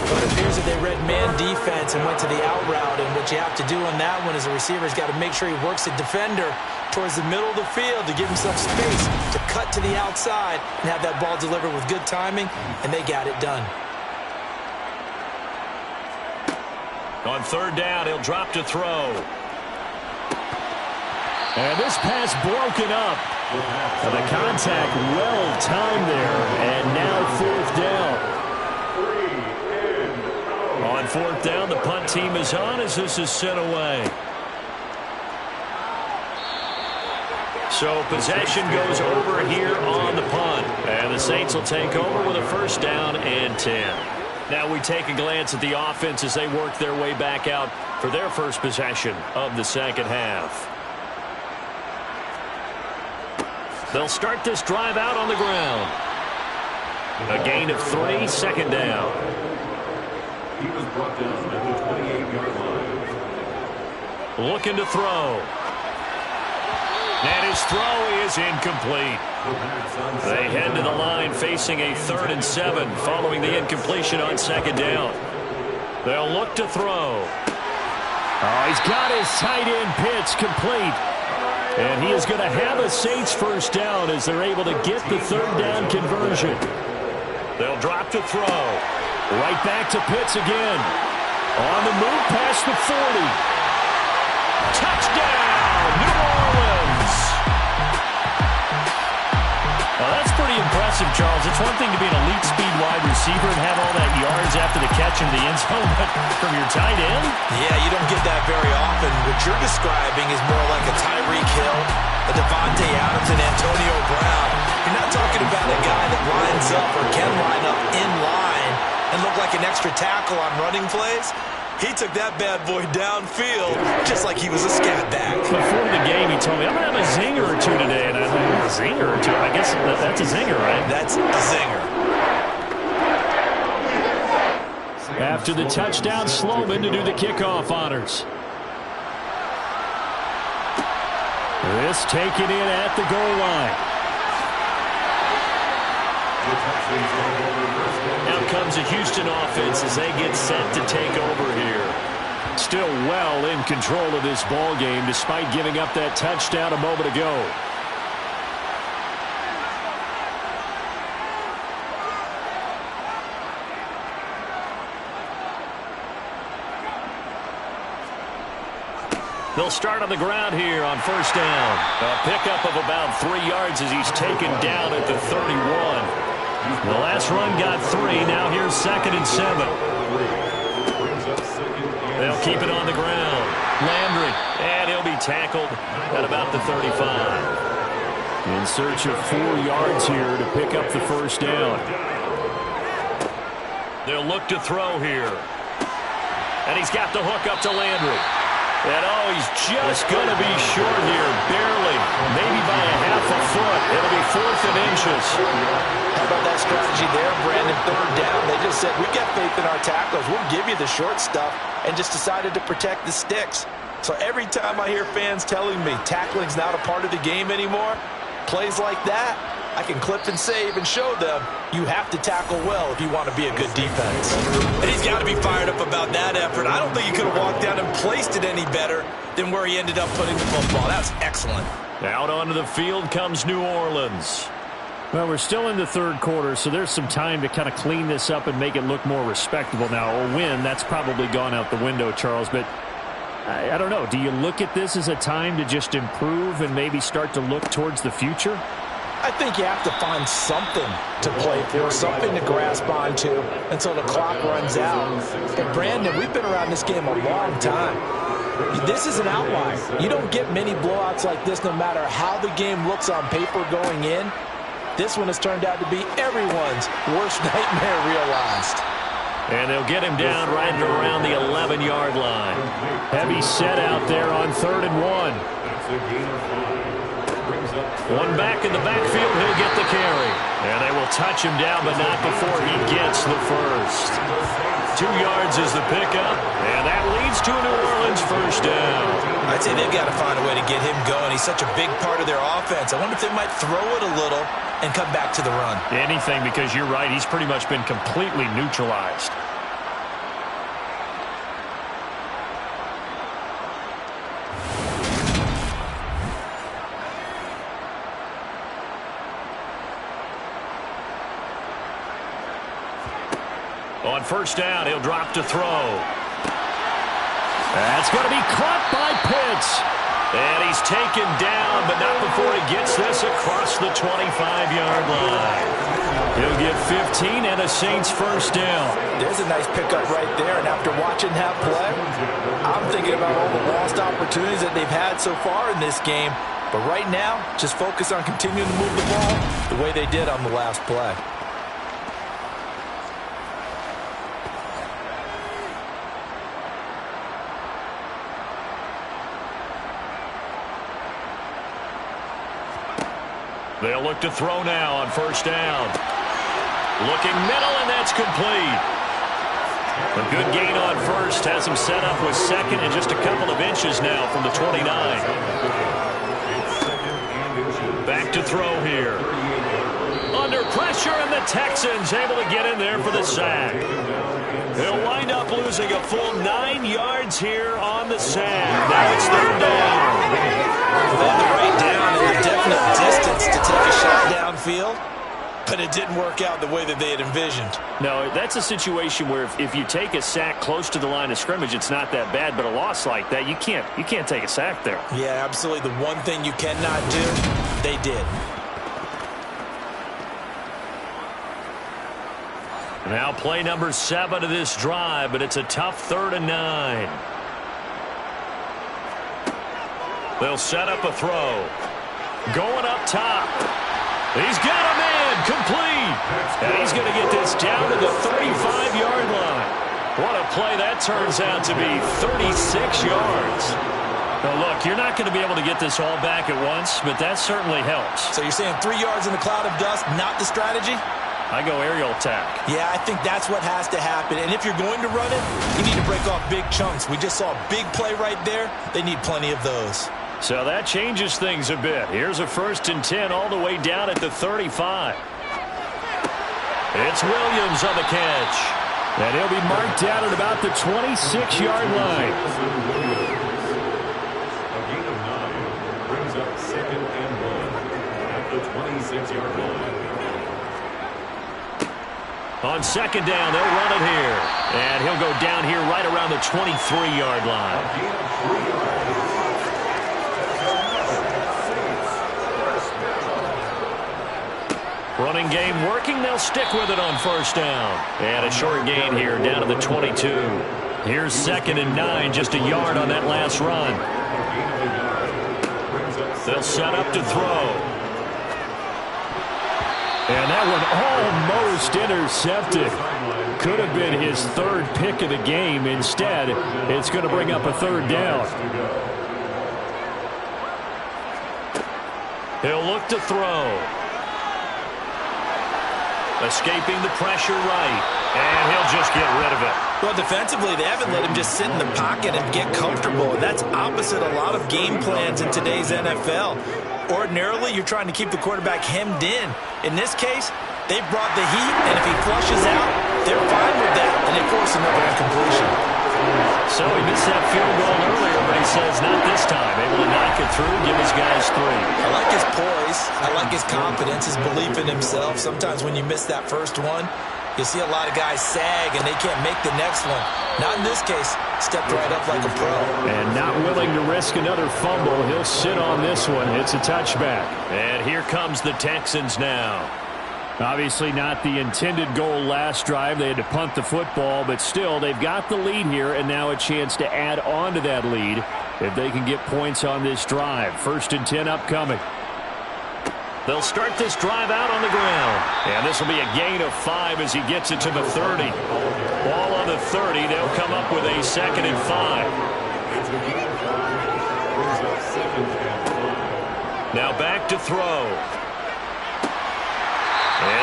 Speaker 3: But it appears that they read man defense and went to the out route. And what you have to do on that one is the receiver's got to make sure he works the defender towards the middle of the field to give himself space to cut to the outside and have that ball delivered with good timing, and they got it done.
Speaker 4: On third down, he'll drop to throw. And this pass broken up. The contact well timed there, and now fourth down. On fourth down, the punt team is on as this is sent away. So possession goes over here on the punt. And the Saints will take over with a first down and 10. Now we take a glance at the offense as they work their way back out for their first possession of the second half. They'll start this drive out on the ground. A gain of 3, second down.
Speaker 5: He was brought down at the 28-yard line.
Speaker 4: Looking to throw. And his throw is incomplete. They head to the line facing a 3rd and 7 following the incompletion on second down. They'll look to throw. Oh, he's got his tight end pitch complete. And he is going to have a Saints first down as they're able to get the third down conversion. They'll drop to throw. Right back to Pitts again. On the move past the 40. Touchdown, New Orleans. Well, that's pretty impressive, Charles, it's one thing to be an elite speed wide receiver and have all that yards after the catch in the end zone, but from your tight end?
Speaker 3: Yeah, you don't get that very often. What you're describing is more like a Tyreek Hill, a Devontae Adams, and Antonio Brown. You're not talking about a guy that lines up or can line up in line and look like an extra tackle on running plays. He took that bad boy downfield just like he was a scat back.
Speaker 4: Before the game, he told me, I'm going to have a zinger or two today. And I thought, a zinger or two? I guess that's a zinger, right?
Speaker 3: That's a zinger.
Speaker 4: After the touchdown, Sloman to do the kickoff honors. This taken in at the goal line. Now comes a Houston offense as they get set to take over here. Still well in control of this ball game despite giving up that touchdown a moment ago. They'll start on the ground here on first down. A pickup of about 3 yards as he's taken down at the 31. The last run got 3. Now here's 2nd and 7. They'll keep it on the ground. Landry, and he'll be tackled at about the 35. In search of 4 yards here to pick up the first down. They'll look to throw here. And he's got the hook up to Landry. And, oh, he's just going to be short here, barely, maybe by a half a foot. It'll be 4th and inches.
Speaker 3: How about that strategy there, Brandon? 3rd down. They just said, we've got faith in our tackles. We'll give you the short stuff, and just decided to protect the sticks. So every time I hear fans telling me tackling's not a part of the game anymore, plays like that, I can clip and save and show them you have to tackle well if you want to be a good defense. And he's got to be fired up about that effort. I don't think he could have walked down and placed it any better than where he ended up putting the football. That was excellent.
Speaker 4: Out onto the field comes New Orleans. Well, we're still in the 3rd quarter, so there's some time to kind of clean this up and make it look more respectable. Now, a win, that's probably gone out the window, Charles, but I don't know. Do you look at this as a time to just improve and maybe start to look towards the future?
Speaker 3: I think you have to find something to play for, something to grasp onto until the clock runs out. But, Brandon, we've been around this game a long time. This is an outlier. You don't get many blowouts like this no matter how the game looks on paper going in. This one has turned out to be everyone's worst nightmare realized.
Speaker 4: And they'll get him down right around the 11-yard line. Heavy set out there on 3rd and 1. One back in the backfield, he'll get the carry. And they will touch him down, but not before he gets the first. 2 yards is the pickup, and that leads to a New Orleans first down.
Speaker 3: I'd say they've got to find a way to get him going. He's such a big part of their offense. I wonder if they might throw it a little and come back to the run.
Speaker 4: Anything, because you're right, he's pretty much been completely neutralized. On first down, he'll drop to throw. That's going to be caught by Pitts. And he's taken down, but not before he gets this across the 25-yard line. He'll get 15 and a Saints first down.
Speaker 3: There's a nice pickup right there, and after watching that play, I'm thinking about all the lost opportunities that they've had so far in this game. But right now, just focus on continuing to move the ball the way they did on the last play.
Speaker 4: They'll look to throw now on first down. Looking middle, and that's complete. A good gain on first. Has him set up with 2nd and just a couple of inches now from the 29. Back to throw here. Under pressure, and the Texans able to get in there for the sack. They'll wind up losing a full 9 yards here on the sack. Now it's 3rd down.
Speaker 3: They had the right down and the definite distance to take a shot downfield, but it didn't work out the way that they had envisioned.
Speaker 4: No, that's a situation where if you take a sack close to the line of scrimmage, it's not that bad, but a loss like that, you can't take a sack there.
Speaker 3: Yeah, absolutely. The one thing you cannot do, they did.
Speaker 4: Now play number 7 of this drive, but it's a tough 3rd and 9. They'll set up a throw. Going up top. He's got a man complete. And he's going to get this down to the 35-yard line. What a play that turns out to be, 36 yards. Now look, you're not going to be able to get this all back at once, but that certainly helps.
Speaker 3: So you're saying 3 yards in the cloud of dust, not the strategy?
Speaker 4: I go aerial attack.
Speaker 3: Yeah, I think that's what has to happen. And if you're going to run it, you need to break off big chunks. We just saw a big play right there. They need plenty of those.
Speaker 4: So that changes things a bit. Here's a 1st and 10 all the way down at the 35. It's Williams on the catch. And he'll be marked down at about the 26-yard line.
Speaker 5: A gain of 9 brings up 2nd and 1 at the 26-yard line.
Speaker 4: On 2nd down, they'll run it here. And he'll go down here right around the 23-yard line.
Speaker 5: A gain of 3 yards.
Speaker 4: Running game working. They'll stick with it on 1st down. And a short gain here down to the 22. Here's 2nd and 9, just a yard on that last run. They'll set up to throw. And that one almost intercepted. Could have been his 3rd pick of the game. Instead, it's going to bring up a 3rd down. He'll look to throw. Escaping the pressure right. And he'll just get rid of it.
Speaker 3: Well, defensively, they haven't let him just sit in the pocket and get comfortable. And that's opposite a lot of game plans in today's NFL. Ordinarily, you're trying to keep the quarterback hemmed in. In this case, they brought the heat, and if he flushes out, they're fine with that, and they force another incompletion.
Speaker 4: So he missed that field goal earlier, but he says not this time. Able to knock it through, give his guys 3.
Speaker 3: I like his poise. I like his confidence, his belief in himself. Sometimes when you miss that first one, you see a lot of guys sag, and they can't make the next one. Not in this case. Stepped right up like a pro.
Speaker 4: And not willing to risk another fumble. He'll sit on this one. It's a touchback. And here comes the Texans now. Obviously not the intended goal last drive. They had to punt the football, but still they've got the lead here, and now a chance to add on to that lead if they can get points on this drive. 1st and 10 upcoming. They'll start this drive out on the ground. And this will be a gain of 5 as he gets it to the 30. Ball on the 30. They'll come up with a 2nd and 5. Now back to throw.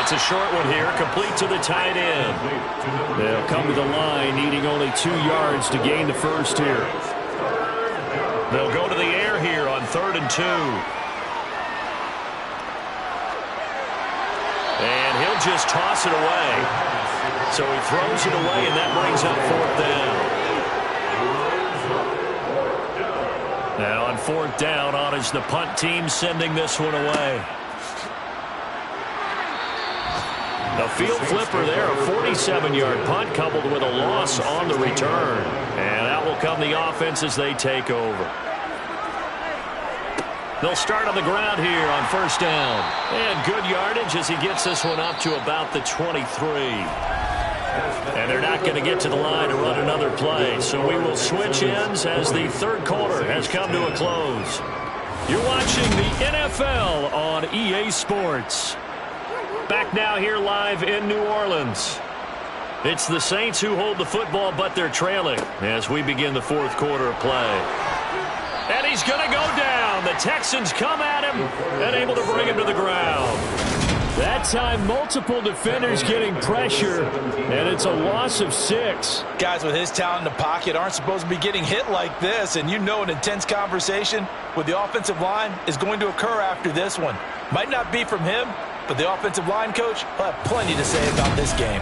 Speaker 4: It's a short one here, complete to the tight end. They'll come to the line, needing only 2 yards to gain the 1st here. They'll go to the air here on 3rd and 2. And he'll just toss it away. So he throws it away, and that brings up 4th down. Now on 4th down, on is the punt team sending this one away. A field flipper there, a 47-yard punt coupled with a loss on the return. And out will come the offense as they take over. They'll start on the ground here on 1st down. And good yardage as he gets this one up to about the 23. And they're not going to get to the line to run another play. So we will switch ends as the 3rd quarter has come to a close. You're watching the NFL on EA Sports. Back now here live in New Orleans. It's the Saints who hold the football, but they're trailing as we begin the 4th quarter of play. And he's going to go down. The Texans come at him and able to bring him to the ground. That time, multiple defenders getting pressure, and it's a loss of 6.
Speaker 3: Guys with his talent in the pocket aren't supposed to be getting hit like this, and you know an intense conversation with the offensive line is going to occur after this one. Might not be from him, but the offensive line coach will have plenty to say about this game.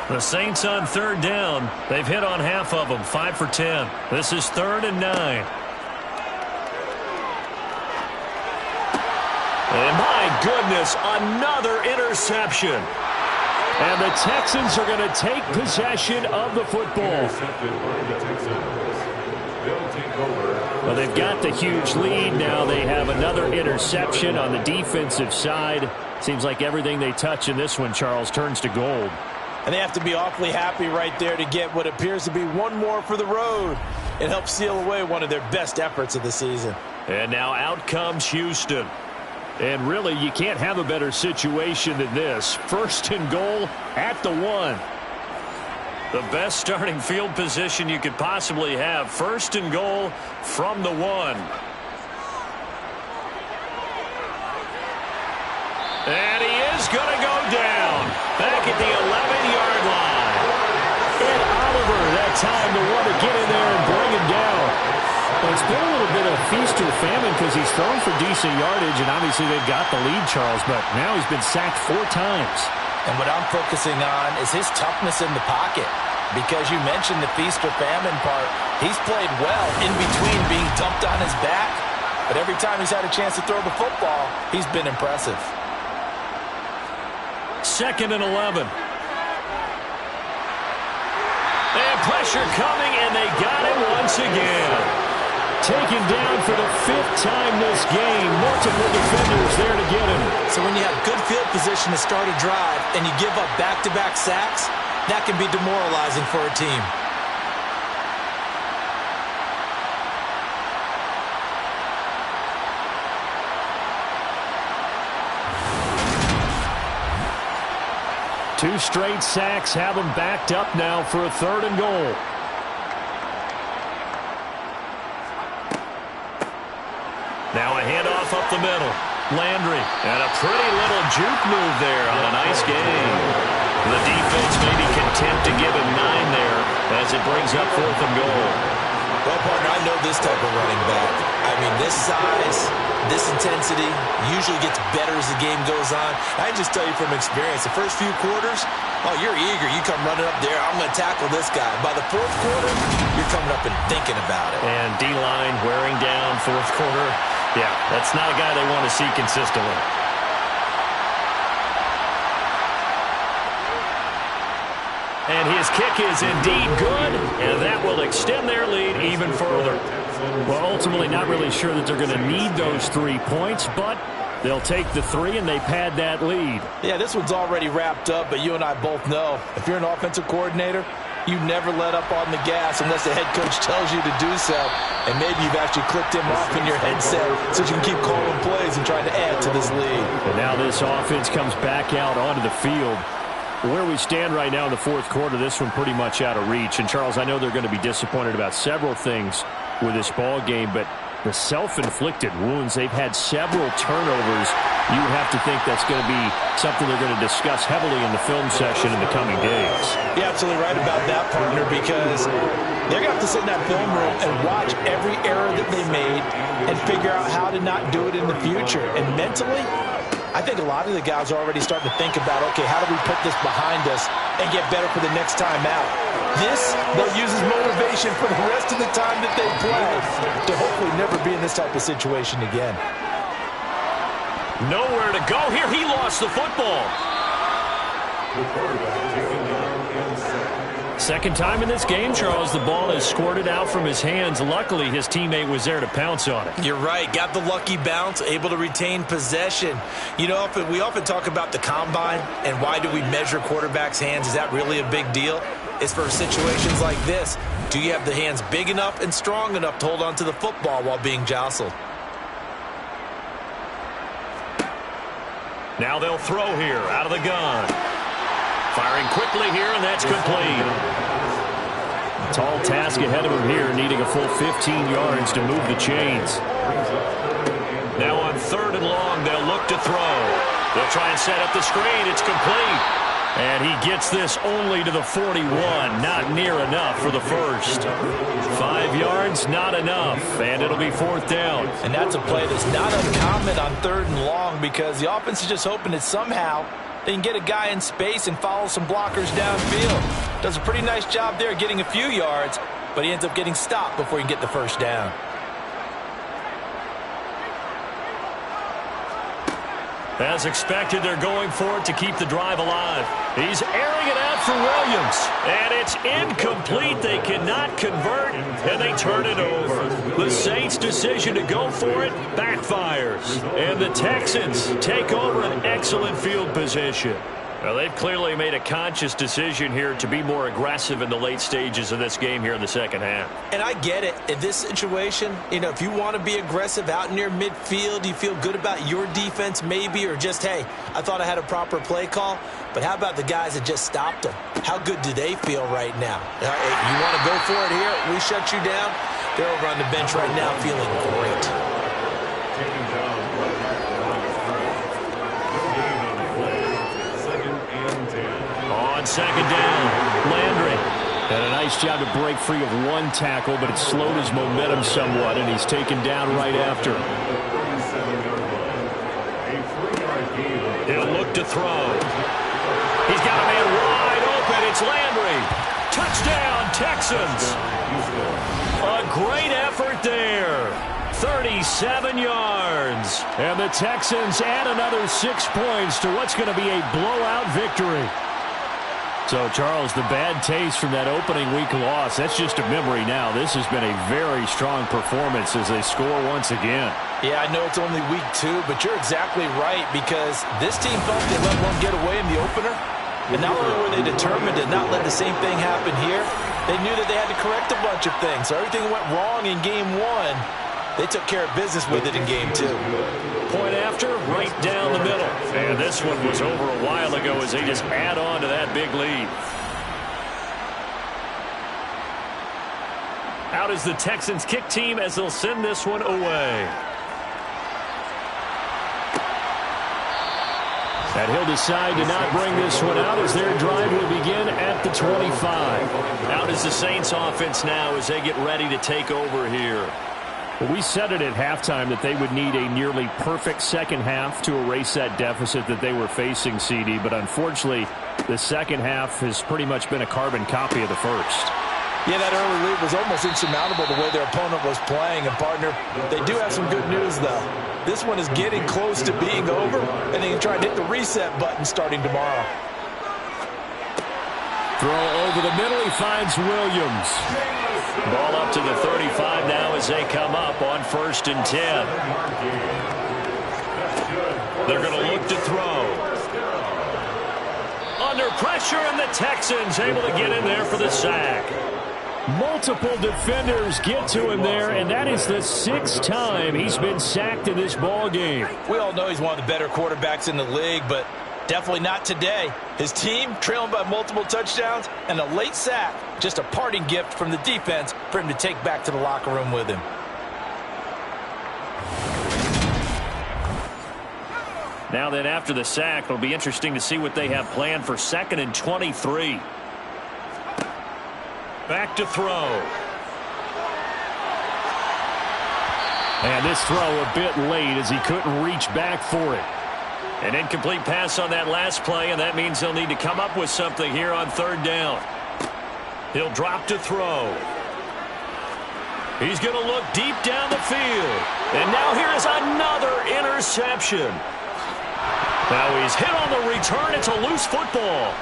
Speaker 4: The Saints on 3rd down. They've hit on half of them, 5 for 10. This is 3rd and 9. And my goodness, another interception. And the Texans are going to take possession of the football.
Speaker 5: They'll take over.
Speaker 4: Well, they've got the huge lead. Now they have another interception on the defensive side. Seems like everything they touch in this one, Charles, turns to gold.
Speaker 3: And they have to be awfully happy right there to get what appears to be one more for the road. It helps seal away one of their best efforts of the season.
Speaker 2: And now out comes Houston. And really, you can't have a better situation than this. 1st and goal at the 1. The best starting field position you could possibly have. 1st and goal from the 1. And he is going to go down back at the 11-yard line. And Oliver, that time to want to get in there and bring him down.
Speaker 4: Well, it's been a little bit of feast or famine because he's thrown for decent yardage, and obviously they've got the lead, Charles, but now he's been sacked 4 times.
Speaker 3: And what I'm focusing on is his toughness in the pocket. Because you mentioned the feast or famine part. He's played well in between being dumped on his back. But every time he's had a chance to throw the football, he's been impressive.
Speaker 2: 2nd and 11. And pressure coming, and they got him once again.
Speaker 4: Taken down for the 5th time this game. Multiple defenders there to get him.
Speaker 3: So when you have good field position to start a drive and you give up back-to-back sacks, that can be demoralizing for a team.
Speaker 4: Two straight sacks have him backed up now for a 3rd and goal.
Speaker 2: Now a handoff up the middle. Landry, and a pretty little juke move there on a nice game. The defense may be content to give him 9 there as it brings up 4th and goal.
Speaker 3: Well, partner, I know this type of running back. I mean, this size, this intensity usually gets better as the game goes on. I can just tell you from experience, the first few quarters, oh, you're eager. You come running up there, I'm going to tackle this guy. By the 4th quarter, you're coming up and thinking about it.
Speaker 2: And D-line wearing down 4th quarter. Yeah, that's not a guy they want to see consistently. And his kick is indeed good, and that will extend their lead even further.
Speaker 4: Well, ultimately not really sure that they're going to need those 3 points, but they'll take the 3 and they pad that lead.
Speaker 3: Yeah, this one's already wrapped up, but you and I both know if you're an offensive coordinator, you never let up on the gas unless the head coach tells you to do so. And maybe you've actually clicked him off in your headset so you can keep calling plays and trying to add to this lead.
Speaker 4: And now this offense comes back out onto the field. Where we stand right now in the 4th quarter, this one pretty much out of reach. And, Charles, I know they're going to be disappointed about several things with this ball game, but the self-inflicted wounds, they've had several turnovers. You would have to think that's going to be something they're going to discuss heavily in the film session in the coming days.
Speaker 3: You're absolutely right about that, partner, because they're going to have to sit in that film room and watch every error that they made and figure out how to not do it in the future. And mentally, I think a lot of the guys are already starting to think about, okay, how do we put this behind us and get better for the next time out? This, they'll use as motivation for the rest of the time that they play to hopefully never be in this type of situation again.
Speaker 2: Nowhere to go here. He lost the football.
Speaker 5: The quarterback taken down and sacked.
Speaker 4: 2nd time in this game, Charles, the ball is squirted out from his hands. Luckily, his teammate was there to pounce on it.
Speaker 3: You're right. Got the lucky bounce, able to retain possession. You know, we often talk about the combine and why do we measure quarterbacks' hands. Is that really a big deal? It's for situations like this. Do you have the hands big enough and strong enough to hold on to the football while being jostled?
Speaker 2: Now they'll throw here out of the gun. Firing quickly here, and that's complete.
Speaker 4: Tall task ahead of him here, needing a full 15 yards to move the chains.
Speaker 2: Now on 3rd and long, they'll look to throw. They'll try and set up the screen. It's complete.
Speaker 4: And he gets this only to the 41. Not near enough for the first. 5 yards, not enough. And it'll be 4th down.
Speaker 3: And that's a play that's not uncommon on 3rd and long because the offense is just hoping that somehow they can get a guy in space and follow some blockers downfield. Does a pretty nice job there getting a few yards, but he ends up getting stopped before he can get the first down.
Speaker 2: As expected, they're going for it to keep the drive alive.
Speaker 4: He's airing it out for Williams. And it's incomplete. They cannot convert, and they turn it over. The Saints' decision to go for it backfires. And the Texans take over an excellent field position. Well, they've clearly made a conscious decision here to be more aggressive in the late stages of this game here in the second half.
Speaker 3: And I get it. In this situation, if you want to be aggressive out near midfield, you feel good about your defense maybe, or just, hey, I thought I had a proper play call. But how about the guys that just stopped them? How good do they feel right now? You want to go for it here? We shut you down? They're over on the bench right now feeling great.
Speaker 4: Second down, Landry had a nice job to break free of one tackle, but it slowed his momentum somewhat, and he's taken down right after. He'll look to throw. He's got a man wide open. It's Landry. Touchdown, Texans. A great effort there. 37 yards. And the Texans add another 6 points to what's going to be a blowout victory. So, Charles, the bad taste from that opening week loss, that's just a memory now. This has been a very strong performance as they score once again.
Speaker 3: Yeah, I know it's only week 2, but you're exactly right, because this team thought they let one get away in the opener. And not only were they determined to not let the same thing happen here, they knew that they had to correct a bunch of things. So everything went wrong in game 1. They took care of business with it in game 2.
Speaker 4: Point after, right down the middle. And this one was over a while ago as they just add on to that big lead. Out is the Texans kick team as they'll send this one away. And he'll decide to not bring this one out as their drive will begin at the 25. Out is the Saints offense now as they get ready to take over here. Well, we said it at halftime that they would need a nearly perfect second half to erase that deficit that they were facing, CD. But unfortunately, the second half has pretty much been a carbon copy of the first.
Speaker 3: Yeah, that early lead was almost insurmountable the way their opponent was playing. And, partner, they do have some good news, though. This one is getting close to being over, and they can try to hit the reset button starting tomorrow.
Speaker 4: Throw over the middle. He finds Williams. Ball up to the 35 now as they come up on 1st and 10. They're going to look to throw. Under pressure, and the Texans able to get in there for the sack. Multiple defenders get to him there, and that is the 6th time he's been sacked in this ball game.
Speaker 3: We all know he's one of the better quarterbacks in the league, but definitely not today. His team trailing by multiple touchdowns and a late sack. Just a parting gift from the defense for him to take back to the locker room with him.
Speaker 4: Now then, after the sack, it'll be interesting to see what they have planned for 2nd and 23. Back to throw. And this throw a bit late as he couldn't reach back for it. An incomplete pass on that last play, and that means they'll need to come up with something here on 3rd down. He'll drop to throw. He's going to look deep down the field. And now here is another interception. Now he's hit on the return. It's a loose football.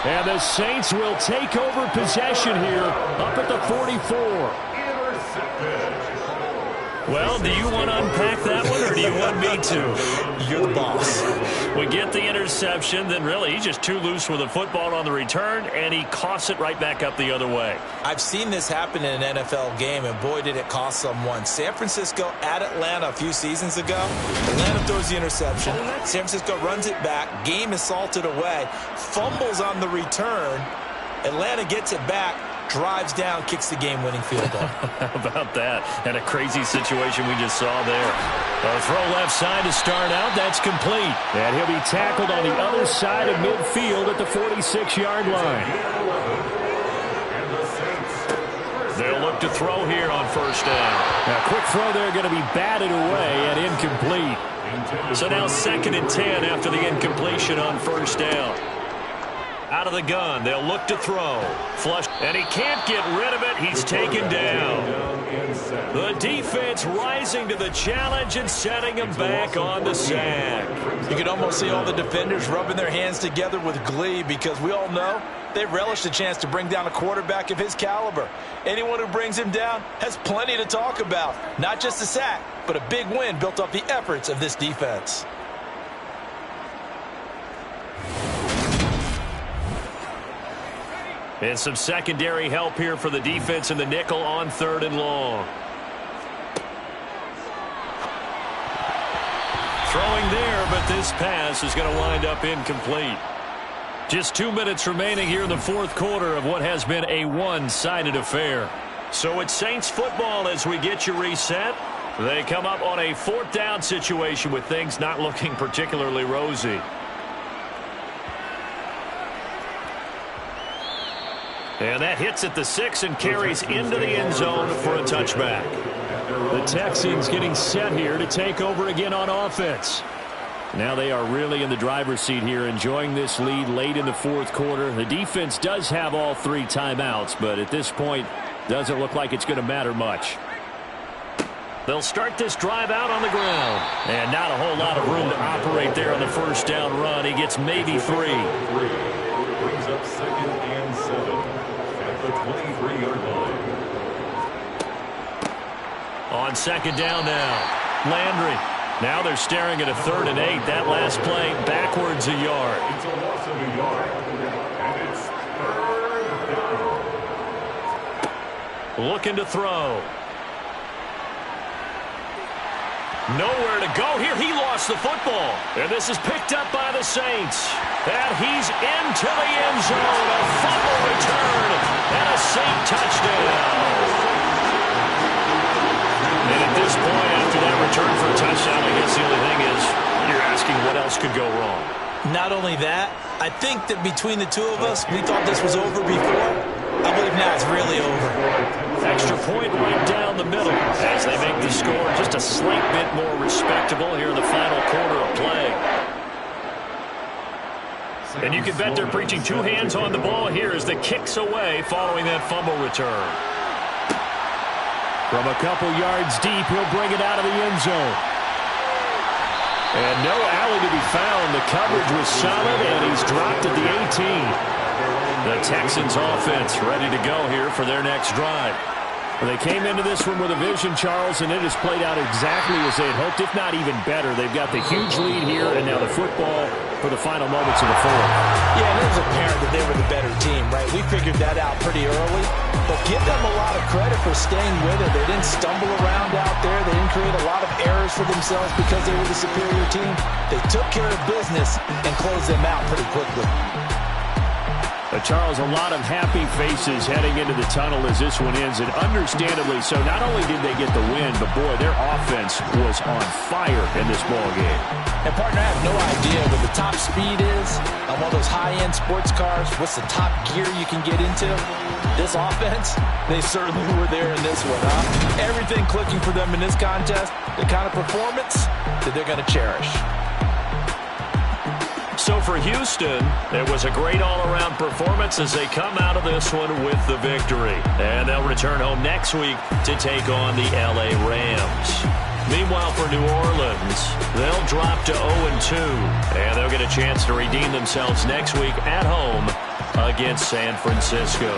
Speaker 4: And the Saints will take over possession here up at the 44. Well, do you want to unpack that one, or do you want me to?
Speaker 3: You're the boss.
Speaker 4: We get the interception, then really he's just too loose with the football on the return, and he coughs it right back up the other way.
Speaker 3: I've seen this happen in an NFL game, and boy, did it cost someone. San Francisco at Atlanta a few seasons ago. Atlanta throws the interception. San Francisco runs it back. Game is salted away. Fumbles on the return. Atlanta gets it back. Drives down, kicks the game-winning field goal.
Speaker 4: How about that? And a crazy situation we just saw there. A throw left side to start out. That's complete. And he'll be tackled on the other side of midfield at the 46-yard line. They'll look to throw here on 1st down. Now, quick throw there going to be batted away and incomplete. So now 2nd and 10 after the incompletion on 1st down. Out of the gun, they'll look to throw. Flush, and he can't get rid of it. He's taken down.
Speaker 2: The defense rising to the challenge and setting him back on the sack.
Speaker 3: You can almost see all the defenders rubbing their hands together with glee because we all know they relish the chance to bring down a quarterback of his caliber. Anyone who brings him down has plenty to talk about. Not just a sack, but a big win built off the efforts of this defense.
Speaker 2: And some secondary help here for the defense in the nickel on 3rd and long. Throwing there, but this pass is going to wind up incomplete. Just 2 minutes remaining here in the 4th quarter of what has been a one-sided affair. So it's Saints football as we get you reset. They come up on a 4th down situation with things not looking particularly rosy. And that hits at the 6 and carries into the end zone for a touchback.
Speaker 4: The Texans getting set here to take over again on offense. Now they are really in the driver's seat here, enjoying this lead late in the 4th quarter. The defense does have all 3 timeouts, but at this point, doesn't look like it's going to matter much. They'll start this drive out on the ground. And not a whole lot of room to operate there on the 1st down run. He gets maybe 3.
Speaker 5: Brings up 2nd and 7 at the 23-yard line.
Speaker 2: On 2nd down now, Landry. Now they're staring at a 3rd and 8. That last play backwards a yard.
Speaker 5: It's a loss of a yard, and it's 3rd down.
Speaker 2: Looking to throw. Nowhere to go here. He lost the football. And this is picked up by the Saints. And he's into the end zone. A fumble return and a Saint touchdown. And at this point, after that return for a touchdown, I guess the only thing is you're asking what else could go wrong.
Speaker 3: Not only that, I think that between the two of us, we thought this was over before. I believe now it's really over.
Speaker 2: Extra point right down the middle as they make the score just a slight bit more respectable here in the final quarter of play. And you can bet they're preaching 2 hands on the ball here as the kick's away following that fumble return.
Speaker 4: From a couple yards deep, he'll bring it out of the end zone. And no alley to be found. The coverage was solid, and he's dropped at the 18.
Speaker 2: The Texans offense ready to go here for their next drive.
Speaker 4: Well, they came into this one with a vision, Charles, and it has played out exactly as they had hoped, if not even better. They've got the huge lead here, and now the football for the final moments of the 4th.
Speaker 3: Yeah, and it was apparent that they were the better team, right? We figured that out pretty early, but give them a lot of credit for staying with it. They didn't stumble around out there. They didn't create a lot of errors for themselves because they were the superior team. They took care of business and closed them out pretty quickly.
Speaker 4: Charles, a lot of happy faces heading into the tunnel as this one ends, and understandably so. Not only did they get the win, but boy, their offense was on fire in this ball game.
Speaker 3: And partner, I have no idea what the top speed is on one of those high-end sports cars. What's the top gear you can get into? This offense, they certainly were there in this one, huh? Everything clicking for them in this contest, the kind of performance that they're going to cherish.
Speaker 2: So for Houston, it was a great all-around performance as they come out of this one with the victory. And they'll return home next week to take on the LA Rams. Meanwhile, for New Orleans, they'll drop to 0-2, and they'll get a chance to redeem themselves next week at home against San Francisco.